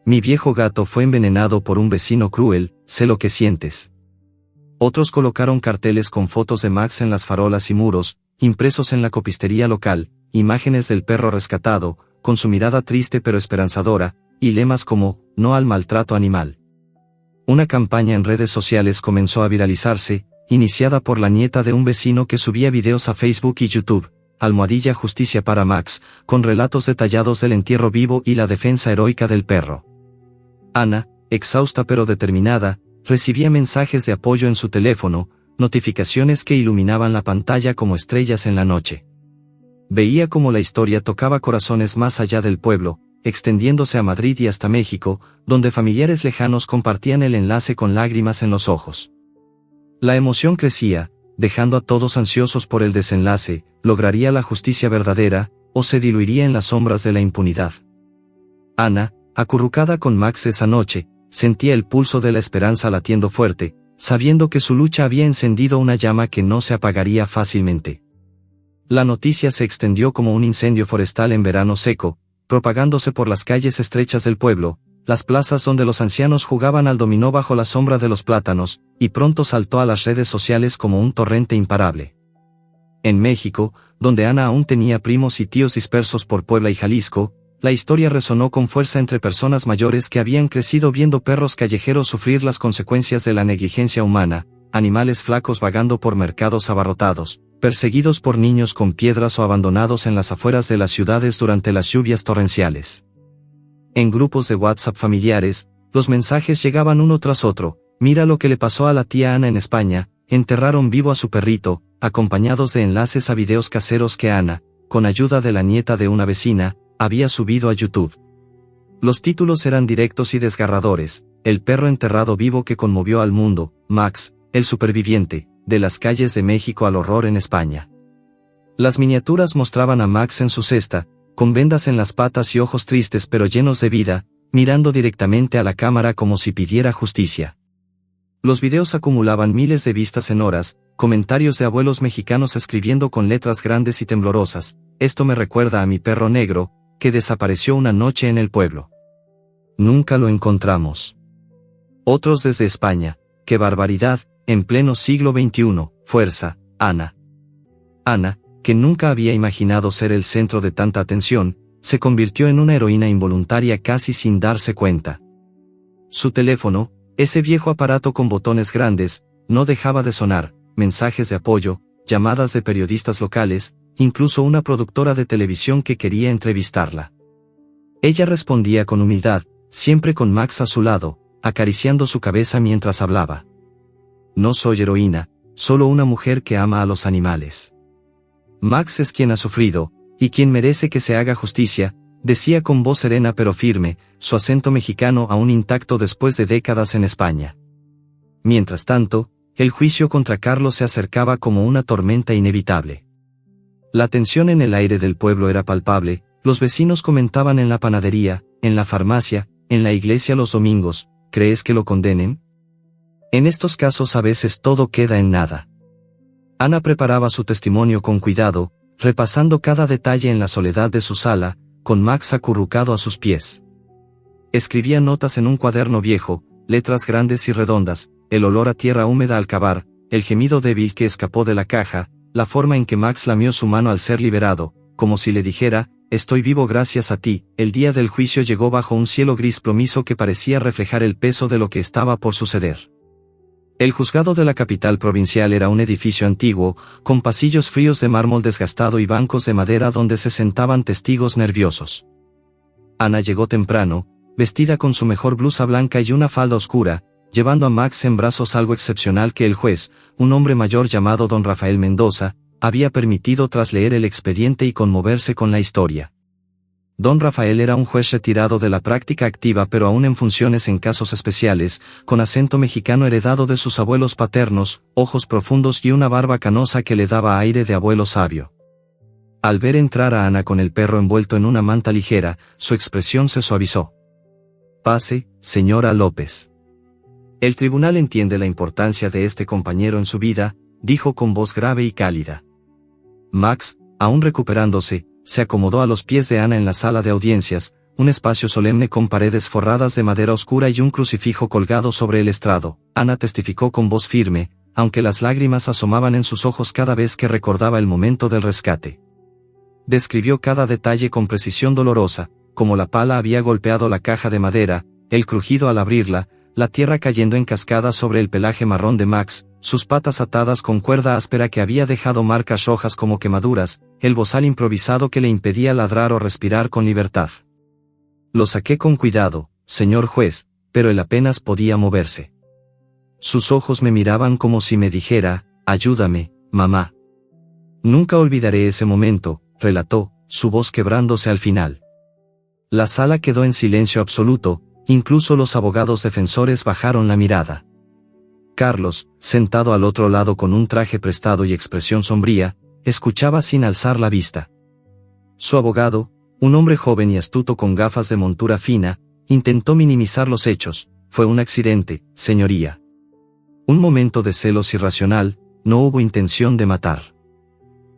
Speaker 1: Mi viejo gato fue envenenado por un vecino cruel, sé lo que sientes. Otros colocaron carteles con fotos de Max en las farolas y muros, impresos en la copistería local, imágenes del perro rescatado, con su mirada triste pero esperanzadora, y lemas como, no al maltrato animal. Una campaña en redes sociales comenzó a viralizarse, iniciada por la nieta de un vecino que subía videos a Facebook y YouTube, #Justicia para Max, con relatos detallados del entierro vivo y la defensa heroica del perro. Ana, exhausta pero determinada, recibía mensajes de apoyo en su teléfono, notificaciones que iluminaban la pantalla como estrellas en la noche. Veía cómo la historia tocaba corazones más allá del pueblo, extendiéndose a Madrid y hasta México, donde familiares lejanos compartían el enlace con lágrimas en los ojos. La emoción crecía, dejando a todos ansiosos por el desenlace: ¿lograría la justicia verdadera, o se diluiría en las sombras de la impunidad? Ana, acurrucada con Max esa noche, sentía el pulso de la esperanza latiendo fuerte, sabiendo que su lucha había encendido una llama que no se apagaría fácilmente. La noticia se extendió como un incendio forestal en verano seco, propagándose por las calles estrechas del pueblo, las plazas donde los ancianos jugaban al dominó bajo la sombra de los plátanos, y pronto saltó a las redes sociales como un torrente imparable. En México, donde Ana aún tenía primos y tíos dispersos por Puebla y Jalisco, la historia resonó con fuerza entre personas mayores que habían crecido viendo perros callejeros sufrir las consecuencias de la negligencia humana, animales flacos vagando por mercados abarrotados, perseguidos por niños con piedras o abandonados en las afueras de las ciudades durante las lluvias torrenciales. En grupos de WhatsApp familiares, los mensajes llegaban uno tras otro: mira lo que le pasó a la tía Ana en España, enterraron vivo a su perrito, acompañados de enlaces a videos caseros que Ana, con ayuda de la nieta de una vecina, había subido a YouTube. Los títulos eran directos y desgarradores: El perro enterrado vivo que conmovió al mundo, Max, el superviviente, de las calles de México al horror en España. Las miniaturas mostraban a Max en su cesta, con vendas en las patas y ojos tristes pero llenos de vida, mirando directamente a la cámara como si pidiera justicia. Los videos acumulaban miles de vistas en horas, comentarios de abuelos mexicanos escribiendo con letras grandes y temblorosas: esto me recuerda a mi perro negro, que desapareció una noche en el pueblo. Nunca lo encontramos. Otros desde España: qué barbaridad, en pleno siglo XXI, fuerza, Ana. Ana, que nunca había imaginado ser el centro de tanta atención, se convirtió en una heroína involuntaria casi sin darse cuenta. Su teléfono, ese viejo aparato con botones grandes, no dejaba de sonar: mensajes de apoyo, llamadas de periodistas locales, incluso una productora de televisión que quería entrevistarla. Ella respondía con humildad, siempre con Max a su lado, acariciando su cabeza mientras hablaba. No soy heroína, solo una mujer que ama a los animales. Max es quien ha sufrido, y quien merece que se haga justicia, decía con voz serena pero firme, su acento mexicano aún intacto después de décadas en España. Mientras tanto, el juicio contra Carlos se acercaba como una tormenta inevitable. La tensión en el aire del pueblo era palpable: los vecinos comentaban en la panadería, en la farmacia, en la iglesia los domingos: ¿crees que lo condenen? En estos casos a veces todo queda en nada. Ana preparaba su testimonio con cuidado, repasando cada detalle en la soledad de su sala, con Max acurrucado a sus pies. Escribía notas en un cuaderno viejo, letras grandes y redondas: el olor a tierra húmeda al cavar, el gemido débil que escapó de la caja, la forma en que Max lamió su mano al ser liberado, como si le dijera: estoy vivo gracias a ti. El día del juicio llegó bajo un cielo gris plomizo que parecía reflejar el peso de lo que estaba por suceder. El juzgado de la capital provincial era un edificio antiguo, con pasillos fríos de mármol desgastado y bancos de madera donde se sentaban testigos nerviosos. Ana llegó temprano, vestida con su mejor blusa blanca y una falda oscura, llevando a Max en brazos, algo excepcional que el juez, un hombre mayor llamado don Rafael Mendoza, había permitido tras leer el expediente y conmoverse con la historia. Don Rafael era un juez retirado de la práctica activa pero aún en funciones en casos especiales, con acento mexicano heredado de sus abuelos paternos, ojos profundos y una barba canosa que le daba aire de abuelo sabio. Al ver entrar a Ana con el perro envuelto en una manta ligera, su expresión se suavizó. Pase, señora López. El tribunal entiende la importancia de este compañero en su vida, dijo con voz grave y cálida. Max, aún recuperándose, se acomodó a los pies de Ana en la sala de audiencias, un espacio solemne con paredes forradas de madera oscura y un crucifijo colgado sobre el estrado. Ana testificó con voz firme, aunque las lágrimas asomaban en sus ojos cada vez que recordaba el momento del rescate. Describió cada detalle con precisión dolorosa, como la pala había golpeado la caja de madera, el crujido al abrirla, la tierra cayendo en cascada sobre el pelaje marrón de Max, sus patas atadas con cuerda áspera que había dejado marcas rojas como quemaduras, el bozal improvisado que le impedía ladrar o respirar con libertad. Lo saqué con cuidado, señor juez, pero él apenas podía moverse. Sus ojos me miraban como si me dijera: ayúdame, mamá. Nunca olvidaré ese momento, relató, su voz quebrándose al final. La sala quedó en silencio absoluto, incluso los abogados defensores bajaron la mirada. Carlos, sentado al otro lado con un traje prestado y expresión sombría, escuchaba sin alzar la vista. Su abogado, un hombre joven y astuto con gafas de montura fina, intentó minimizar los hechos: fue un accidente, señoría. Un momento de celos irracional, no hubo intención de matar.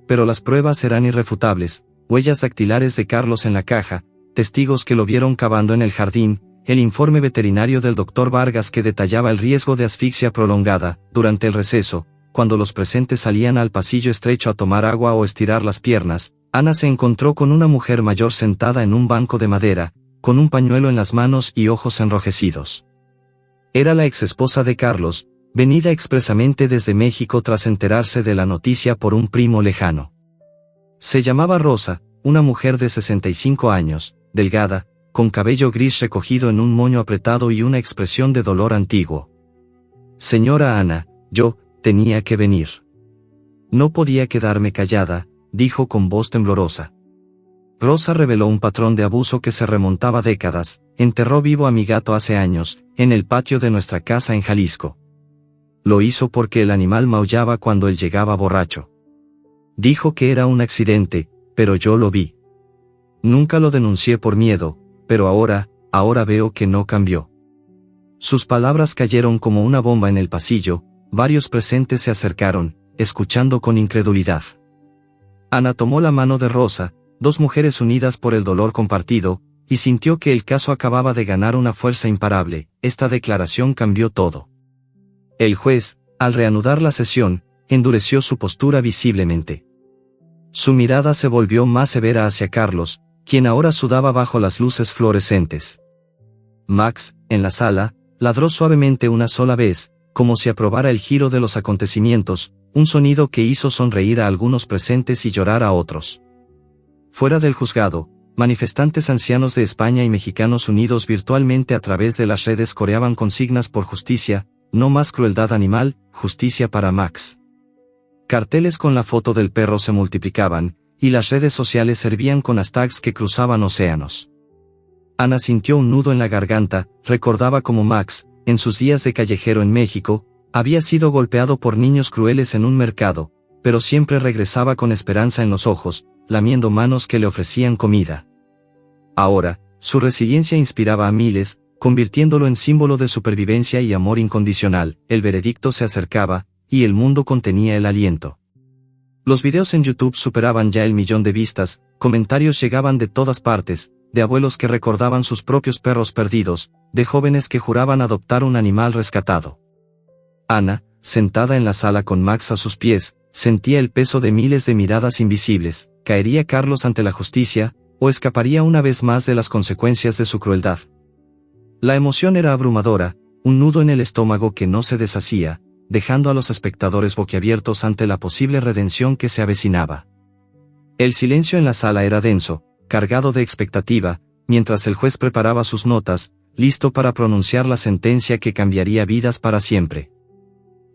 Speaker 1: Pero las pruebas eran irrefutables: huellas dactilares de Carlos en la caja, testigos que lo vieron cavando en el jardín, el informe veterinario del doctor Vargas que detallaba el riesgo de asfixia prolongada. Durante el receso, cuando los presentes salían al pasillo estrecho a tomar agua o estirar las piernas, Ana se encontró con una mujer mayor sentada en un banco de madera, con un pañuelo en las manos y ojos enrojecidos. Era la exesposa de Carlos, venida expresamente desde México tras enterarse de la noticia por un primo lejano. Se llamaba Rosa, una mujer de 65 años, delgada, con cabello gris recogido en un moño apretado y una expresión de dolor antiguo. Señora Ana, yo tenía que venir. No podía quedarme callada, dijo con voz temblorosa. Rosa reveló un patrón de abuso que se remontaba décadas. Enterró vivo a mi gato hace años, en el patio de nuestra casa en Jalisco. Lo hizo porque el animal maullaba cuando él llegaba borracho. Dijo que era un accidente, pero yo lo vi. Nunca lo denuncié por miedo, pero ahora veo que no cambió. Sus palabras cayeron como una bomba en el pasillo. Varios presentes se acercaron, escuchando con incredulidad. Ana tomó la mano de Rosa, dos mujeres unidas por el dolor compartido, y sintió que el caso acababa de ganar una fuerza imparable. Esta declaración cambió todo. El juez, al reanudar la sesión, endureció su postura visiblemente. Su mirada se volvió más severa hacia Carlos, quien ahora sudaba bajo las luces fluorescentes. Max, en la sala, ladró suavemente una sola vez, como si aprobara el giro de los acontecimientos, un sonido que hizo sonreír a algunos presentes y llorar a otros. Fuera del juzgado, manifestantes ancianos de España y mexicanos unidos virtualmente a través de las redes coreaban consignas por justicia, no más crueldad animal, justicia para Max. Carteles con la foto del perro se multiplicaban, y las redes sociales servían con hashtags que cruzaban océanos. Ana sintió un nudo en la garganta. Recordaba cómo Max, en sus días de callejero en México, había sido golpeado por niños crueles en un mercado, pero siempre regresaba con esperanza en los ojos, lamiendo manos que le ofrecían comida. Ahora, su resiliencia inspiraba a miles, convirtiéndolo en símbolo de supervivencia y amor incondicional. El veredicto se acercaba, y el mundo contenía el aliento. Los videos en YouTube superaban ya el 1.000.000 de vistas, comentarios llegaban de todas partes, de abuelos que recordaban sus propios perros perdidos, de jóvenes que juraban adoptar un animal rescatado. Ana, sentada en la sala con Max a sus pies, sentía el peso de miles de miradas invisibles. ¿Caería Carlos ante la justicia, o escaparía una vez más de las consecuencias de su crueldad? La emoción era abrumadora, un nudo en el estómago que no se deshacía, dejando a los espectadores boquiabiertos ante la posible redención que se avecinaba. El silencio en la sala era denso, cargado de expectativa, mientras el juez preparaba sus notas, listo para pronunciar la sentencia que cambiaría vidas para siempre.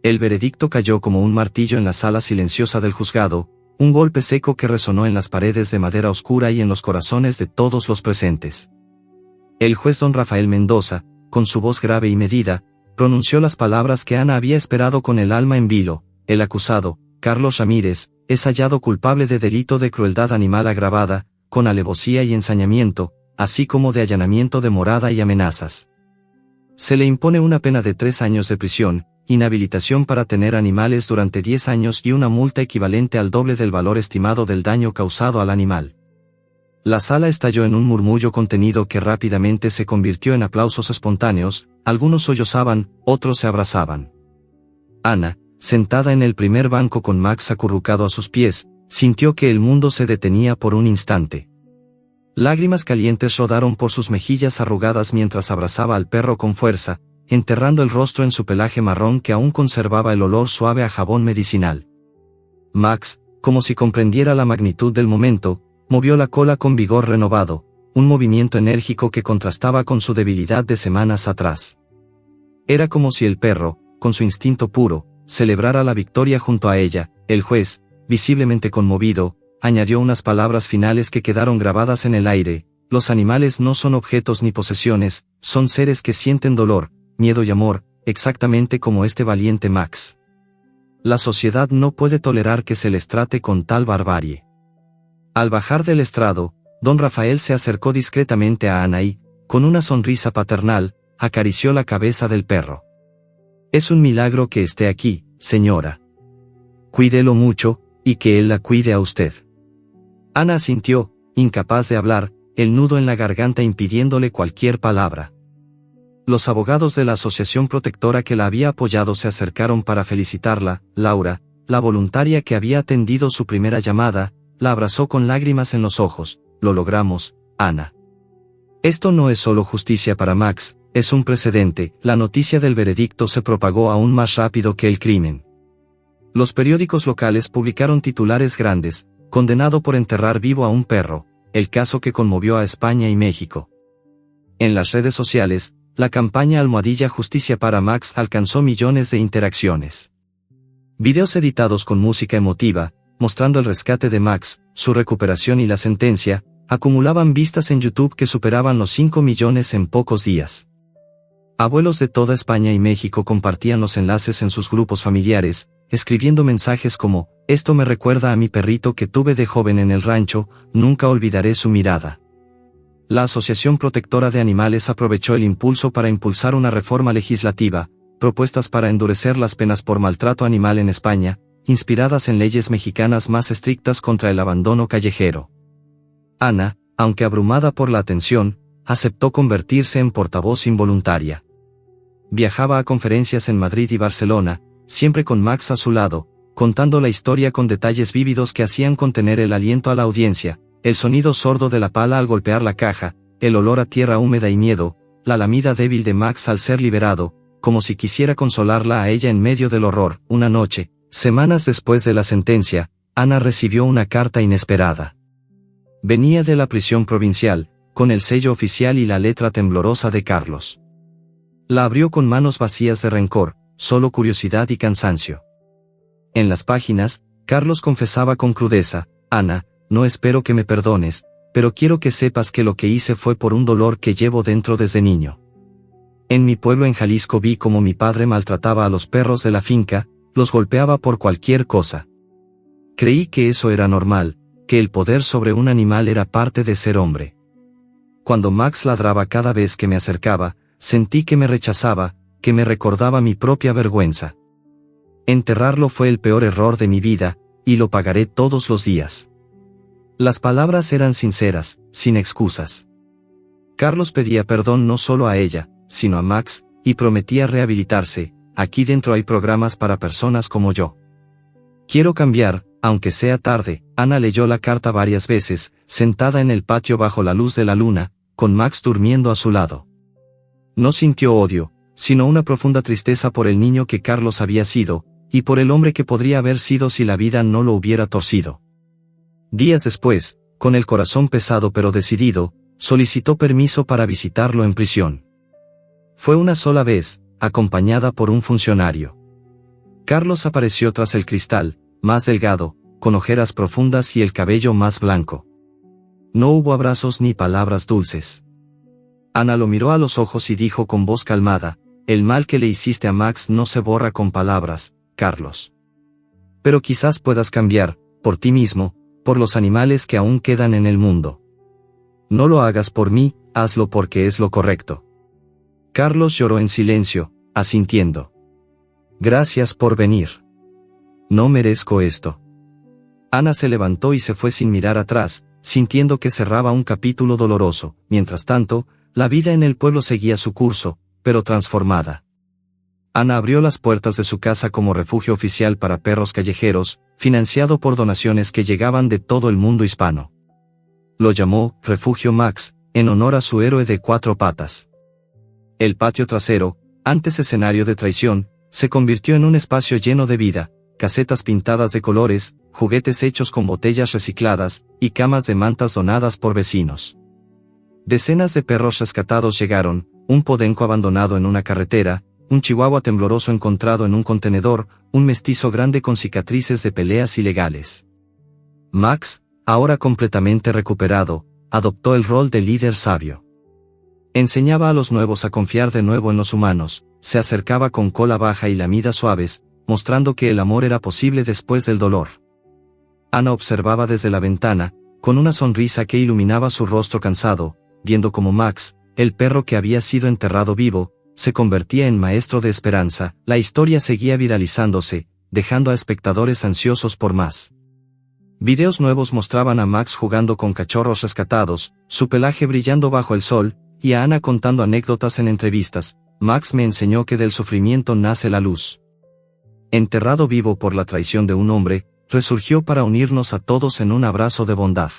Speaker 1: El veredicto cayó como un martillo en la sala silenciosa del juzgado, un golpe seco que resonó en las paredes de madera oscura y en los corazones de todos los presentes. El juez don Rafael Mendoza, con su voz grave y medida, pronunció las palabras que Ana había esperado con el alma en vilo. El acusado, Carlos Ramírez, es hallado culpable de delito de crueldad animal agravada, con alevosía y ensañamiento, así como de allanamiento de morada y amenazas. Se le impone una pena de 3 años de prisión, inhabilitación para tener animales durante 10 años y una multa equivalente al doble del valor estimado del daño causado al animal. La sala estalló en un murmullo contenido que rápidamente se convirtió en aplausos espontáneos. Algunos sollozaban, otros se abrazaban. Ana, sentada en el primer banco con Max acurrucado a sus pies, sintió que el mundo se detenía por un instante. Lágrimas calientes rodaron por sus mejillas arrugadas mientras abrazaba al perro con fuerza, enterrando el rostro en su pelaje marrón que aún conservaba el olor suave a jabón medicinal. Max, como si comprendiera la magnitud del momento, movió la cola con vigor renovado, un movimiento enérgico que contrastaba con su debilidad de semanas atrás. Era como si el perro, con su instinto puro, celebrara la victoria junto a ella. El juez, visiblemente conmovido, añadió unas palabras finales que quedaron grabadas en el aire: los animales no son objetos ni posesiones, son seres que sienten dolor, miedo y amor, exactamente como este valiente Max. La sociedad no puede tolerar que se les trate con tal barbarie. Al bajar del estrado, don Rafael se acercó discretamente a Ana y, con una sonrisa paternal, acarició la cabeza del perro. Es un milagro que esté aquí, señora. Cuídelo mucho, y que él la cuide a usted. Ana asintió, incapaz de hablar, el nudo en la garganta impidiéndole cualquier palabra. Los abogados de la asociación protectora que la había apoyado se acercaron para felicitarla. Laura, la voluntaria que había atendido su primera llamada, la abrazó con lágrimas en los ojos. Lo logramos, Ana. Esto no es solo justicia para Max, es un precedente. La noticia del veredicto se propagó aún más rápido que el crimen. Los periódicos locales publicaron titulares grandes: condenado por enterrar vivo a un perro, el caso que conmovió a España y México. En las redes sociales, la campaña #Justicia para Max alcanzó millones de interacciones. Videos editados con música emotiva, mostrando el rescate de Max, su recuperación y la sentencia, Acumulaban vistas en YouTube que superaban los 5 millones en pocos días. Abuelos de toda España y México compartían los enlaces en sus grupos familiares, escribiendo mensajes como: esto me recuerda a mi perrito que tuve de joven en el rancho, nunca olvidaré su mirada. La Asociación Protectora de Animales aprovechó el impulso para impulsar una reforma legislativa, propuestas para endurecer las penas por maltrato animal en España, inspiradas en leyes mexicanas más estrictas contra el abandono callejero. Ana, aunque abrumada por la atención, aceptó convertirse en portavoz involuntaria. Viajaba a conferencias en Madrid y Barcelona, siempre con Max a su lado, contando la historia con detalles vívidos que hacían contener el aliento a la audiencia, el sonido sordo de la pala al golpear la caja, el olor a tierra húmeda y miedo, la lamida débil de Max al ser liberado, como si quisiera consolarla a ella en medio del horror. Una noche, semanas después de la sentencia, Ana recibió una carta inesperada. Venía de la prisión provincial, con el sello oficial y la letra temblorosa de Carlos. La abrió con manos vacías de rencor, solo curiosidad y cansancio. En las páginas, Carlos confesaba con crudeza: Ana, no espero que me perdones, pero quiero que sepas que lo que hice fue por un dolor que llevo dentro desde niño. En mi pueblo en Jalisco vi cómo mi padre maltrataba a los perros de la finca, los golpeaba por cualquier cosa. Creí que eso era normal, que el poder sobre un animal era parte de ser hombre. Cuando Max ladraba cada vez que me acercaba, sentí que me rechazaba, que me recordaba mi propia vergüenza. Enterrarlo fue el peor error de mi vida, y lo pagaré todos los días. Las palabras eran sinceras, sin excusas. Carlos pedía perdón no solo a ella, sino a Max, y prometía rehabilitarse. Aquí dentro hay programas para personas como yo. Quiero cambiar, aunque sea tarde. Ana leyó la carta varias veces, sentada en el patio bajo la luz de la luna, con Max durmiendo a su lado. No sintió odio, sino una profunda tristeza por el niño que Carlos había sido, y por el hombre que podría haber sido si la vida no lo hubiera torcido. Días después, con el corazón pesado pero decidido, solicitó permiso para visitarlo en prisión. Fue una sola vez, acompañada por un funcionario. Carlos apareció tras el cristal, más delgado, con ojeras profundas y el cabello más blanco. No hubo abrazos ni palabras dulces. Ana lo miró a los ojos y dijo con voz calmada: el mal que le hiciste a Max no se borra con palabras, Carlos. Pero quizás puedas cambiar, por ti mismo, por los animales que aún quedan en el mundo. No lo hagas por mí, hazlo porque es lo correcto. Carlos lloró en silencio, asintiendo. Gracias por venir. No merezco esto. Ana se levantó y se fue sin mirar atrás, sintiendo que cerraba un capítulo doloroso. Mientras tanto, la vida en el pueblo seguía su curso, pero transformada. Ana abrió las puertas de su casa como refugio oficial para perros callejeros, financiado por donaciones que llegaban de todo el mundo hispano. Lo llamó Refugio Max, en honor a su héroe de 4 patas. El patio trasero, antes escenario de traición, se convirtió en un espacio lleno de vida: casetas pintadas de colores, juguetes hechos con botellas recicladas, y camas de mantas donadas por vecinos. Decenas de perros rescatados llegaron: un podenco abandonado en una carretera, un chihuahua tembloroso encontrado en un contenedor, un mestizo grande con cicatrices de peleas ilegales. Max, ahora completamente recuperado, adoptó el rol de líder sabio. Enseñaba a los nuevos a confiar de nuevo en los humanos, se acercaba con cola baja y lamidas suaves, mostrando que el amor era posible después del dolor. Ana observaba desde la ventana, con una sonrisa que iluminaba su rostro cansado, viendo cómo Max, el perro que había sido enterrado vivo, se convertía en maestro de esperanza. La historia seguía viralizándose, dejando a espectadores ansiosos por más. Videos nuevos mostraban a Max jugando con cachorros rescatados, su pelaje brillando bajo el sol, y a Ana contando anécdotas en entrevistas. Max me enseñó que del sufrimiento nace la luz. Enterrado vivo por la traición de un hombre, resurgió para unirnos a todos en un abrazo de bondad.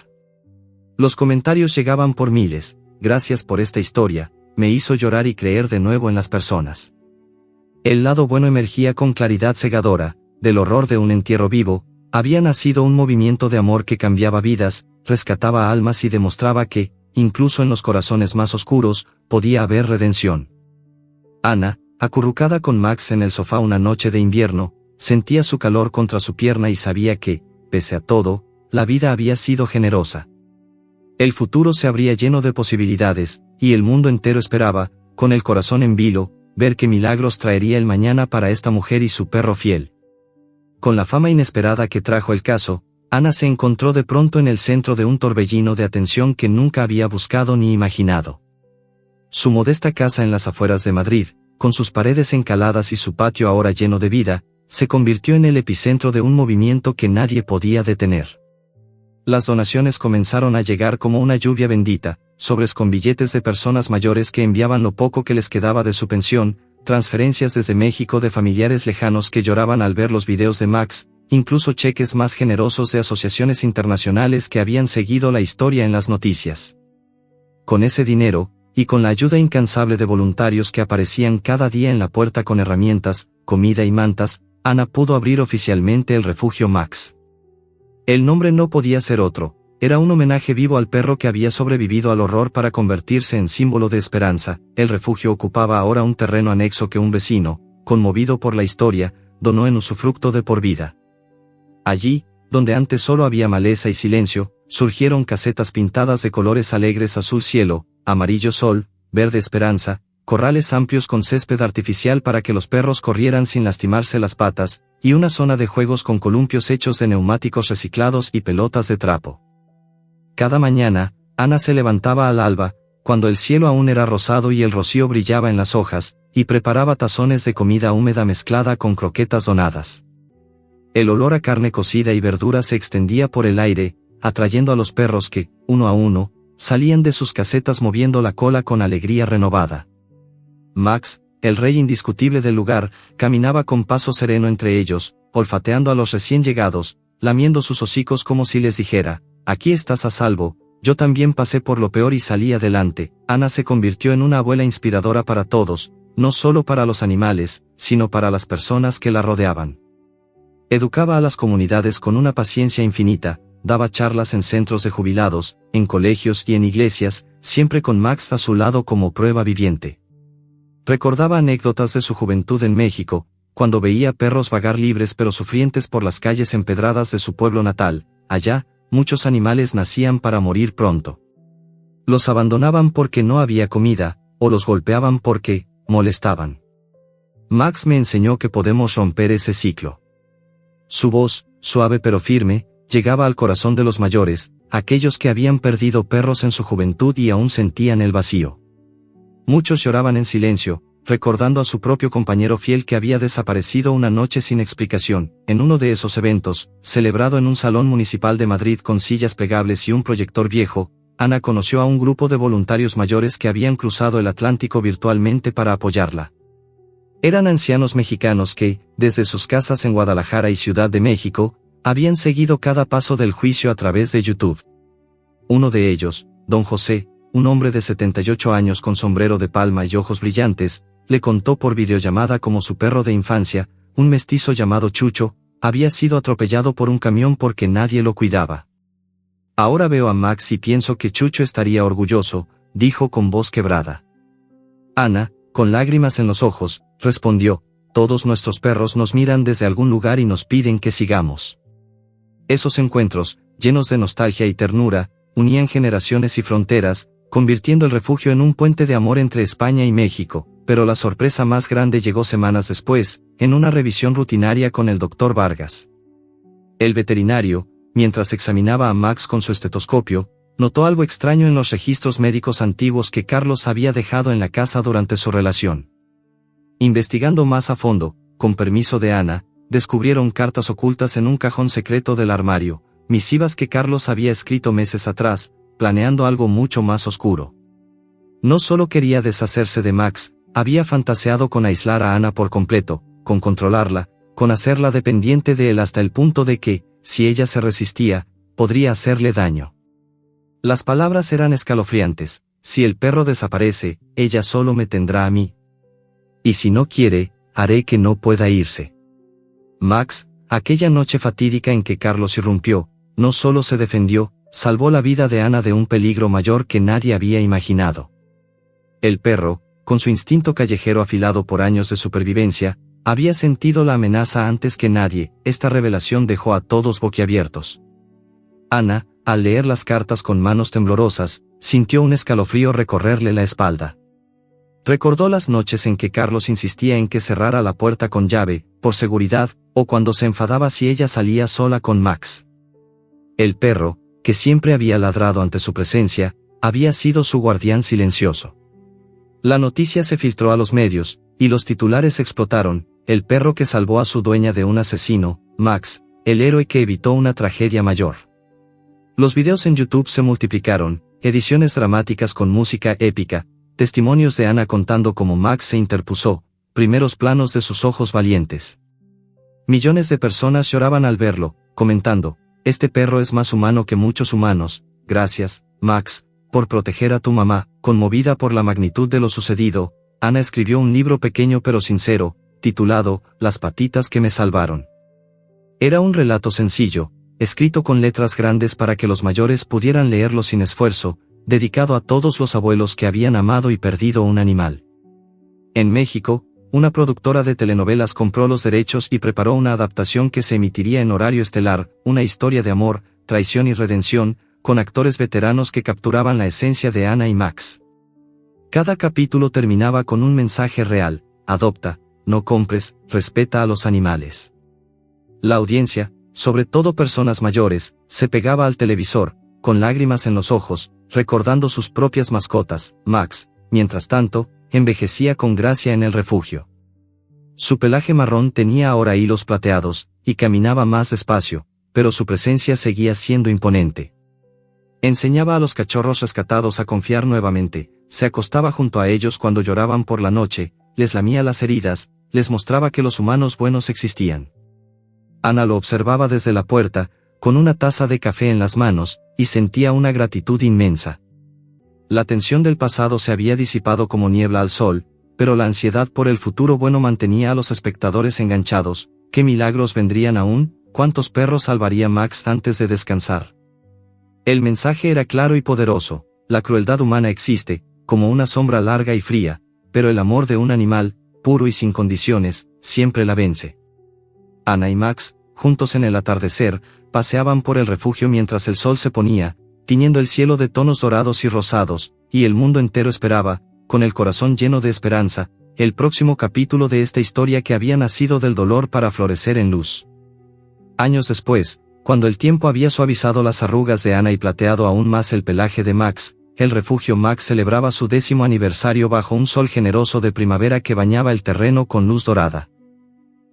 Speaker 1: Los comentarios llegaban por miles: gracias por esta historia, me hizo llorar y creer de nuevo en las personas. El lado bueno emergía con claridad cegadora. Del horror de un entierro vivo, había nacido un movimiento de amor que cambiaba vidas, rescataba almas y demostraba que, incluso en los corazones más oscuros, podía haber redención. Ana, acurrucada con Max en el sofá una noche de invierno, sentía su calor contra su pierna y sabía que, pese a todo, la vida había sido generosa. El futuro se abría lleno de posibilidades, y el mundo entero esperaba, con el corazón en vilo, ver qué milagros traería el mañana para esta mujer y su perro fiel. Con la fama inesperada que trajo el caso, Ana se encontró de pronto en el centro de un torbellino de atención que nunca había buscado ni imaginado. Su modesta casa en las afueras de Madrid, con sus paredes encaladas y su patio ahora lleno de vida, se convirtió en el epicentro de un movimiento que nadie podía detener. Las donaciones comenzaron a llegar como una lluvia bendita, sobres con billetes de personas mayores que enviaban lo poco que les quedaba de su pensión, transferencias desde México de familiares lejanos que lloraban al ver los videos de Max, incluso cheques más generosos de asociaciones internacionales que habían seguido la historia en las noticias. Con ese dinero, y con la ayuda incansable de voluntarios que aparecían cada día en la puerta con herramientas, comida y mantas, Ana pudo abrir oficialmente el refugio Max. El nombre no podía ser otro, era un homenaje vivo al perro que había sobrevivido al horror para convertirse en símbolo de esperanza. El refugio ocupaba ahora un terreno anexo que un vecino, conmovido por la historia, donó en usufructo de por vida. Allí, donde antes solo había maleza y silencio, surgieron casetas pintadas de colores alegres: azul cielo, amarillo sol, verde esperanza, corrales amplios con césped artificial para que los perros corrieran sin lastimarse las patas, y una zona de juegos con columpios hechos de neumáticos reciclados y pelotas de trapo. Cada mañana, Ana se levantaba al alba, cuando el cielo aún era rosado y el rocío brillaba en las hojas, y preparaba tazones de comida húmeda mezclada con croquetas donadas. El olor a carne cocida y verdura se extendía por el aire, atrayendo a los perros que, uno a uno, salían de sus casetas moviendo la cola con alegría renovada. Max, el rey indiscutible del lugar, caminaba con paso sereno entre ellos, olfateando a los recién llegados, lamiendo sus hocicos como si les dijera: aquí estás a salvo, yo también pasé por lo peor y salí adelante. Ana se convirtió en una abuela inspiradora para todos, no solo para los animales, sino para las personas que la rodeaban. Educaba a las comunidades con una paciencia infinita, daba charlas en centros de jubilados, en colegios y en iglesias, siempre con Max a su lado como prueba viviente. Recordaba anécdotas de su juventud en México, cuando veía perros vagar libres pero sufrientes por las calles empedradas de su pueblo natal. Allá, muchos animales nacían para morir pronto. Los abandonaban porque no había comida, o los golpeaban porque molestaban. Max me enseñó que podemos romper ese ciclo. Su voz, suave pero firme, llegaba al corazón de los mayores, aquellos que habían perdido perros en su juventud y aún sentían el vacío. Muchos lloraban en silencio, recordando a su propio compañero fiel que había desaparecido una noche sin explicación. En uno de esos eventos, celebrado en un salón municipal de Madrid con sillas plegables y un proyector viejo, Ana conoció a un grupo de voluntarios mayores que habían cruzado el Atlántico virtualmente para apoyarla. Eran ancianos mexicanos que, desde sus casas en Guadalajara y Ciudad de México, habían seguido cada paso del juicio a través de YouTube. Uno de ellos, don José, un hombre de 78 años con sombrero de palma y ojos brillantes, le contó por videollamada cómo su perro de infancia, un mestizo llamado Chucho, había sido atropellado por un camión porque nadie lo cuidaba. Ahora veo a Max y pienso que Chucho estaría orgulloso, dijo con voz quebrada. Ana, con lágrimas en los ojos, respondió: todos nuestros perros nos miran desde algún lugar y nos piden que sigamos. Esos encuentros, llenos de nostalgia y ternura, unían generaciones y fronteras, convirtiendo el refugio en un puente de amor entre España y México. Pero la sorpresa más grande llegó semanas después, en una revisión rutinaria con el Dr. Vargas. El veterinario, mientras examinaba a Max con su estetoscopio, notó algo extraño en los registros médicos antiguos que Carlos había dejado en la casa durante su relación. Investigando más a fondo, con permiso de Ana, descubrieron cartas ocultas en un cajón secreto del armario, misivas que Carlos había escrito meses atrás, planeando algo mucho más oscuro. No solo quería deshacerse de Max, había fantaseado con aislar a Ana por completo, con controlarla, con hacerla dependiente de él hasta el punto de que, si ella se resistía, podría hacerle daño. Las palabras eran escalofriantes: si el perro desaparece, ella solo me tendrá a mí. Y si no quiere, haré que no pueda irse. Max, aquella noche fatídica en que Carlos irrumpió, no solo se defendió, salvó la vida de Ana de un peligro mayor que nadie había imaginado. El perro, con su instinto callejero afilado por años de supervivencia, había sentido la amenaza antes que nadie. Esta revelación dejó a todos boquiabiertos. Ana, al leer las cartas con manos temblorosas, sintió un escalofrío recorrerle la espalda. Recordó las noches en que Carlos insistía en que cerrara la puerta con llave, por seguridad, o cuando se enfadaba si ella salía sola con Max. El perro, que siempre había ladrado ante su presencia, había sido su guardián silencioso. La noticia se filtró a los medios, y los titulares explotaron: el perro que salvó a su dueña de un asesino, Max, el héroe que evitó una tragedia mayor. Los videos en YouTube se multiplicaron, ediciones dramáticas con música épica, testimonios de Ana contando cómo Max se interpuso, primeros planos de sus ojos valientes. Millones de personas lloraban al verlo, comentando: este perro es más humano que muchos humanos, gracias, Max, por proteger a tu mamá. Conmovida por la magnitud de lo sucedido, Ana escribió un libro pequeño pero sincero, titulado Las patitas que me salvaron. Era un relato sencillo, escrito con letras grandes para que los mayores pudieran leerlo sin esfuerzo, dedicado a todos los abuelos que habían amado y perdido un animal. En México, una productora de telenovelas compró los derechos y preparó una adaptación que se emitiría en horario estelar, una historia de amor, traición y redención, con actores veteranos que capturaban la esencia de Ana y Max. Cada capítulo terminaba con un mensaje real: adopta, no compres, respeta a los animales. La audiencia, sobre todo personas mayores, se pegaba al televisor, con lágrimas en los ojos, recordando sus propias mascotas. Max, mientras tanto, envejecía con gracia en el refugio. Su pelaje marrón tenía ahora hilos plateados, y caminaba más despacio, pero su presencia seguía siendo imponente. Enseñaba a los cachorros rescatados a confiar nuevamente, se acostaba junto a ellos cuando lloraban por la noche, les lamía las heridas, les mostraba que los humanos buenos existían. Ana lo observaba desde la puerta, con una taza de café en las manos, y sentía una gratitud inmensa. La tensión del pasado se había disipado como niebla al sol, pero la ansiedad por el futuro bueno mantenía a los espectadores enganchados. ¿Qué milagros vendrían aún? ¿Cuántos perros salvaría Max antes de descansar? El mensaje era claro y poderoso: la crueldad humana existe, como una sombra larga y fría, pero el amor de un animal, puro y sin condiciones, siempre la vence. Ana y Max, juntos en el atardecer, paseaban por el refugio mientras el sol se ponía, tiñendo el cielo de tonos dorados y rosados, y el mundo entero esperaba, con el corazón lleno de esperanza, el próximo capítulo de esta historia que había nacido del dolor para florecer en luz. Años después, cuando el tiempo había suavizado las arrugas de Ana y plateado aún más el pelaje de Max, el refugio Max celebraba su 10º aniversario bajo un sol generoso de primavera que bañaba el terreno con luz dorada.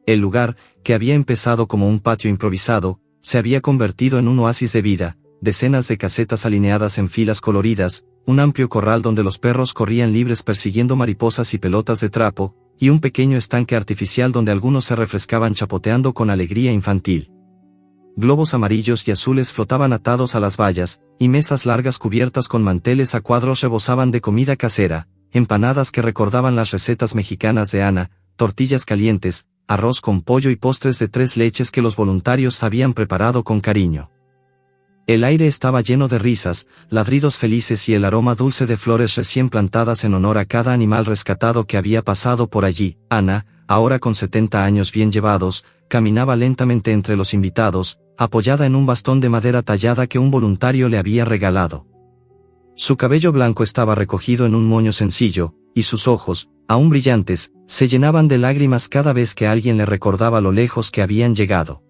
Speaker 1: El lugar, que había empezado como un patio improvisado, se había convertido en un oasis de vida: decenas de casetas alineadas en filas coloridas, un amplio corral donde los perros corrían libres persiguiendo mariposas y pelotas de trapo, y un pequeño estanque artificial donde algunos se refrescaban chapoteando con alegría infantil. Globos amarillos y azules flotaban atados a las vallas, y mesas largas cubiertas con manteles a cuadros rebosaban de comida casera, empanadas que recordaban las recetas mexicanas de Ana, tortillas calientes, arroz con pollo y postres de 3 leches que los voluntarios habían preparado con cariño. El aire estaba lleno de risas, ladridos felices y el aroma dulce de flores recién plantadas en honor a cada animal rescatado que había pasado por allí. Ana, ahora con 70 años bien llevados, caminaba lentamente entre los invitados, apoyada en un bastón de madera tallada que un voluntario le había regalado. Su cabello blanco estaba recogido en un moño sencillo, y sus ojos, aún brillantes, se llenaban de lágrimas cada vez que alguien le recordaba lo lejos que habían llegado.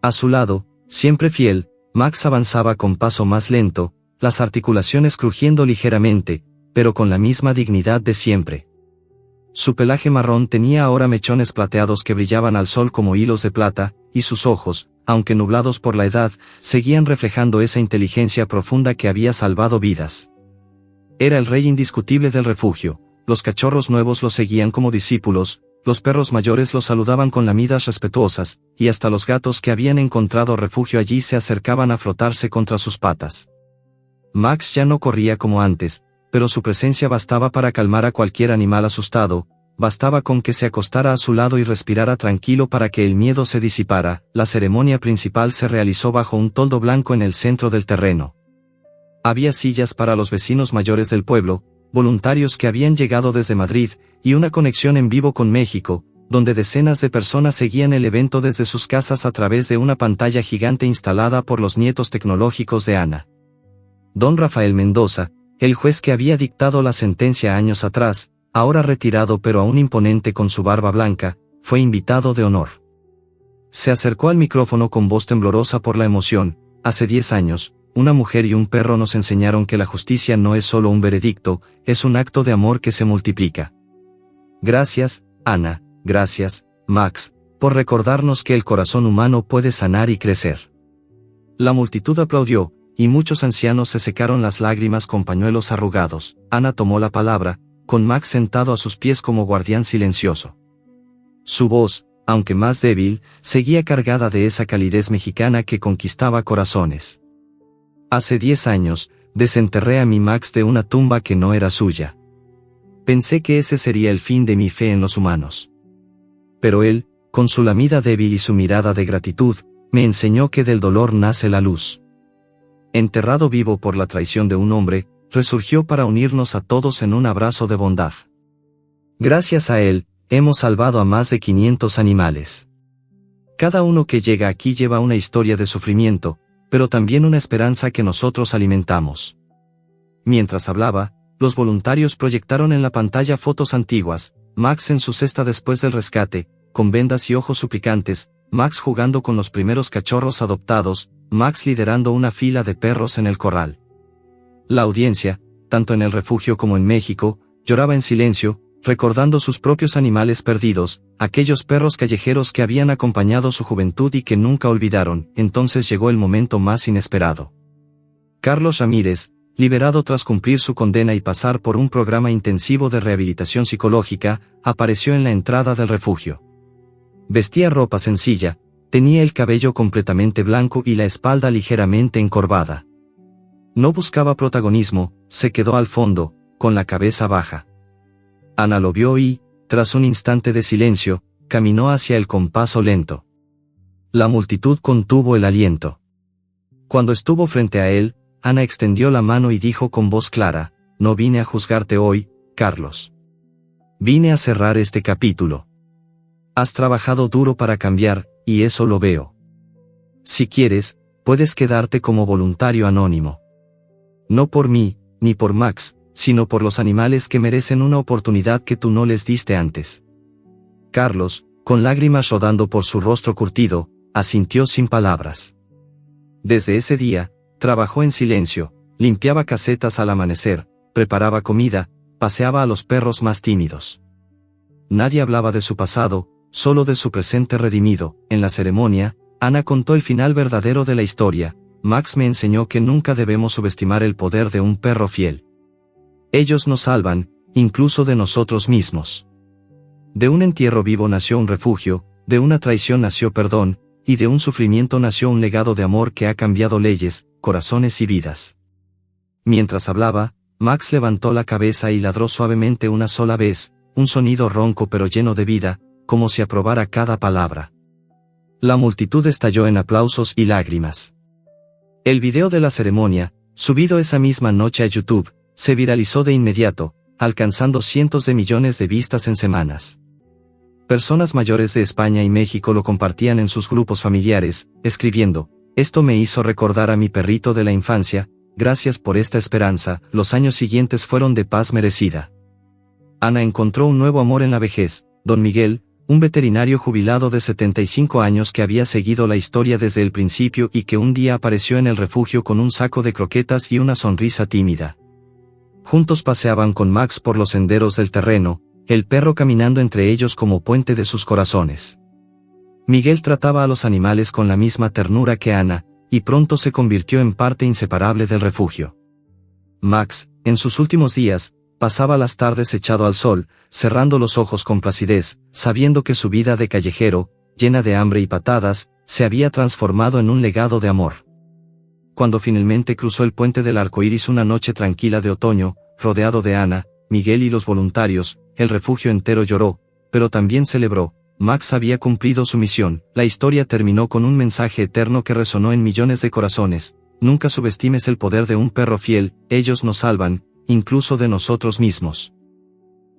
Speaker 1: A su lado, siempre fiel, Max avanzaba con paso más lento, las articulaciones crujiendo ligeramente, pero con la misma dignidad de siempre. Su pelaje marrón tenía ahora mechones plateados que brillaban al sol como hilos de plata, y sus ojos, aunque nublados por la edad, seguían reflejando esa inteligencia profunda que había salvado vidas. Era el rey indiscutible del refugio. Los cachorros nuevos lo seguían como discípulos, los perros mayores lo saludaban con lamidas respetuosas, y hasta los gatos que habían encontrado refugio allí se acercaban a frotarse contra sus patas. Max ya no corría como antes, pero su presencia bastaba para calmar a cualquier animal asustado, bastaba con que se acostara a su lado y respirara tranquilo para que el miedo se disipara. La ceremonia principal se realizó bajo un toldo blanco en el centro del terreno. Había sillas para los vecinos mayores del pueblo, voluntarios que habían llegado desde Madrid, y una conexión en vivo con México, donde decenas de personas seguían el evento desde sus casas a través de una pantalla gigante instalada por los nietos tecnológicos de Ana. Don Rafael Mendoza, el juez que había dictado la sentencia años atrás, ahora retirado pero aún imponente con su barba blanca, fue invitado de honor. Se acercó al micrófono con voz temblorosa por la emoción. Hace 10 años, una mujer y un perro nos enseñaron que la justicia no es solo un veredicto, es un acto de amor que se multiplica. Gracias, Ana, gracias, Max, por recordarnos que el corazón humano puede sanar y crecer. La multitud aplaudió, y muchos ancianos se secaron las lágrimas con pañuelos arrugados. Ana tomó la palabra, con Max sentado a sus pies como guardián silencioso. Su voz, aunque más débil, seguía cargada de esa calidez mexicana que conquistaba corazones. Hace 10 años, desenterré a mi Max de una tumba que no era suya. Pensé que ese sería el fin de mi fe en los humanos. Pero él, con su lamida débil y su mirada de gratitud, me enseñó que del dolor nace la luz. Enterrado vivo por la traición de un hombre, resurgió para unirnos a todos en un abrazo de bondad. Gracias a él, hemos salvado a más de 500 animales. Cada uno que llega aquí lleva una historia de sufrimiento, pero también una esperanza que nosotros alimentamos. Mientras hablaba, los voluntarios proyectaron en la pantalla fotos antiguas, Max en su cesta después del rescate, con vendas y ojos suplicantes, Max jugando con los primeros cachorros adoptados, Max liderando una fila de perros en el corral. La audiencia, tanto en el refugio como en México, lloraba en silencio, recordando sus propios animales perdidos, aquellos perros callejeros que habían acompañado su juventud y que nunca olvidaron. Entonces llegó el momento más inesperado. Carlos Ramírez, liberado tras cumplir su condena y pasar por un programa intensivo de rehabilitación psicológica, apareció en la entrada del refugio. Vestía ropa sencilla, tenía el cabello completamente blanco y la espalda ligeramente encorvada. No buscaba protagonismo, se quedó al fondo, con la cabeza baja. Ana lo vio y, tras un instante de silencio, caminó hacia él con paso lento. La multitud contuvo el aliento. Cuando estuvo frente a él, Ana extendió la mano y dijo con voz clara: no vine a juzgarte hoy, Carlos. Vine a cerrar este capítulo. Has trabajado duro para cambiar, y eso lo veo. Si quieres, puedes quedarte como voluntario anónimo. No por mí, ni por Max, sino por los animales que merecen una oportunidad que tú no les diste antes. Carlos, con lágrimas rodando por su rostro curtido, asintió sin palabras. Desde ese día, trabajó en silencio, limpiaba casetas al amanecer, preparaba comida, paseaba a los perros más tímidos. Nadie hablaba de su pasado, solo de su presente redimido. En la ceremonia, Ana contó el final verdadero de la historia. Max me enseñó que nunca debemos subestimar el poder de un perro fiel. Ellos nos salvan, incluso de nosotros mismos. De un entierro vivo nació un refugio, de una traición nació perdón, y de un sufrimiento nació un legado de amor que ha cambiado leyes, corazones y vidas. Mientras hablaba, Max levantó la cabeza y ladró suavemente una sola vez, un sonido ronco pero lleno de vida, como si aprobara cada palabra. La multitud estalló en aplausos y lágrimas. El video de la ceremonia, subido esa misma noche a YouTube, se viralizó de inmediato, alcanzando cientos de millones de vistas en semanas. Personas mayores de España y México lo compartían en sus grupos familiares, escribiendo: esto me hizo recordar a mi perrito de la infancia, gracias por esta esperanza. Los años siguientes fueron de paz merecida. Ana encontró un nuevo amor en la vejez. Don Miguel, un veterinario jubilado de 75 años que había seguido la historia desde el principio y que un día apareció en el refugio con un saco de croquetas y una sonrisa tímida. Juntos paseaban con Max por los senderos del terreno, el perro caminando entre ellos como puente de sus corazones. Miguel trataba a los animales con la misma ternura que Ana, y pronto se convirtió en parte inseparable del refugio. Max, en sus últimos días, pasaba las tardes echado al sol, cerrando los ojos con placidez, sabiendo que su vida de callejero, llena de hambre y patadas, se había transformado en un legado de amor. Cuando finalmente cruzó el puente del arco iris una noche tranquila de otoño, rodeado de Ana, Miguel y los voluntarios, el refugio entero lloró, pero también celebró. Max había cumplido su misión. La historia terminó con un mensaje eterno que resonó en millones de corazones: nunca subestimes el poder de un perro fiel, ellos nos salvan, incluso de nosotros mismos.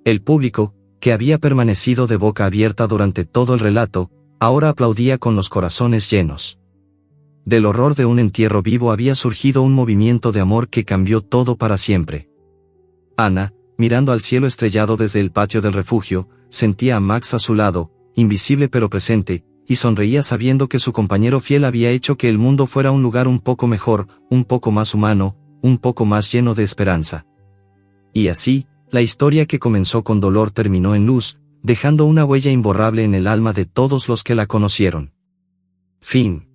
Speaker 1: El público, que había permanecido de boca abierta durante todo el relato, ahora aplaudía con los corazones llenos. Del horror de un entierro vivo había surgido un movimiento de amor que cambió todo para siempre. Ana, mirando al cielo estrellado desde el patio del refugio, sentía a Max a su lado, invisible pero presente, y sonreía sabiendo que su compañero fiel había hecho que el mundo fuera un lugar un poco mejor, un poco más humano, un poco más lleno de esperanza. Y así, la historia que comenzó con dolor terminó en luz, dejando una huella imborrable en el alma de todos los que la conocieron. Fin.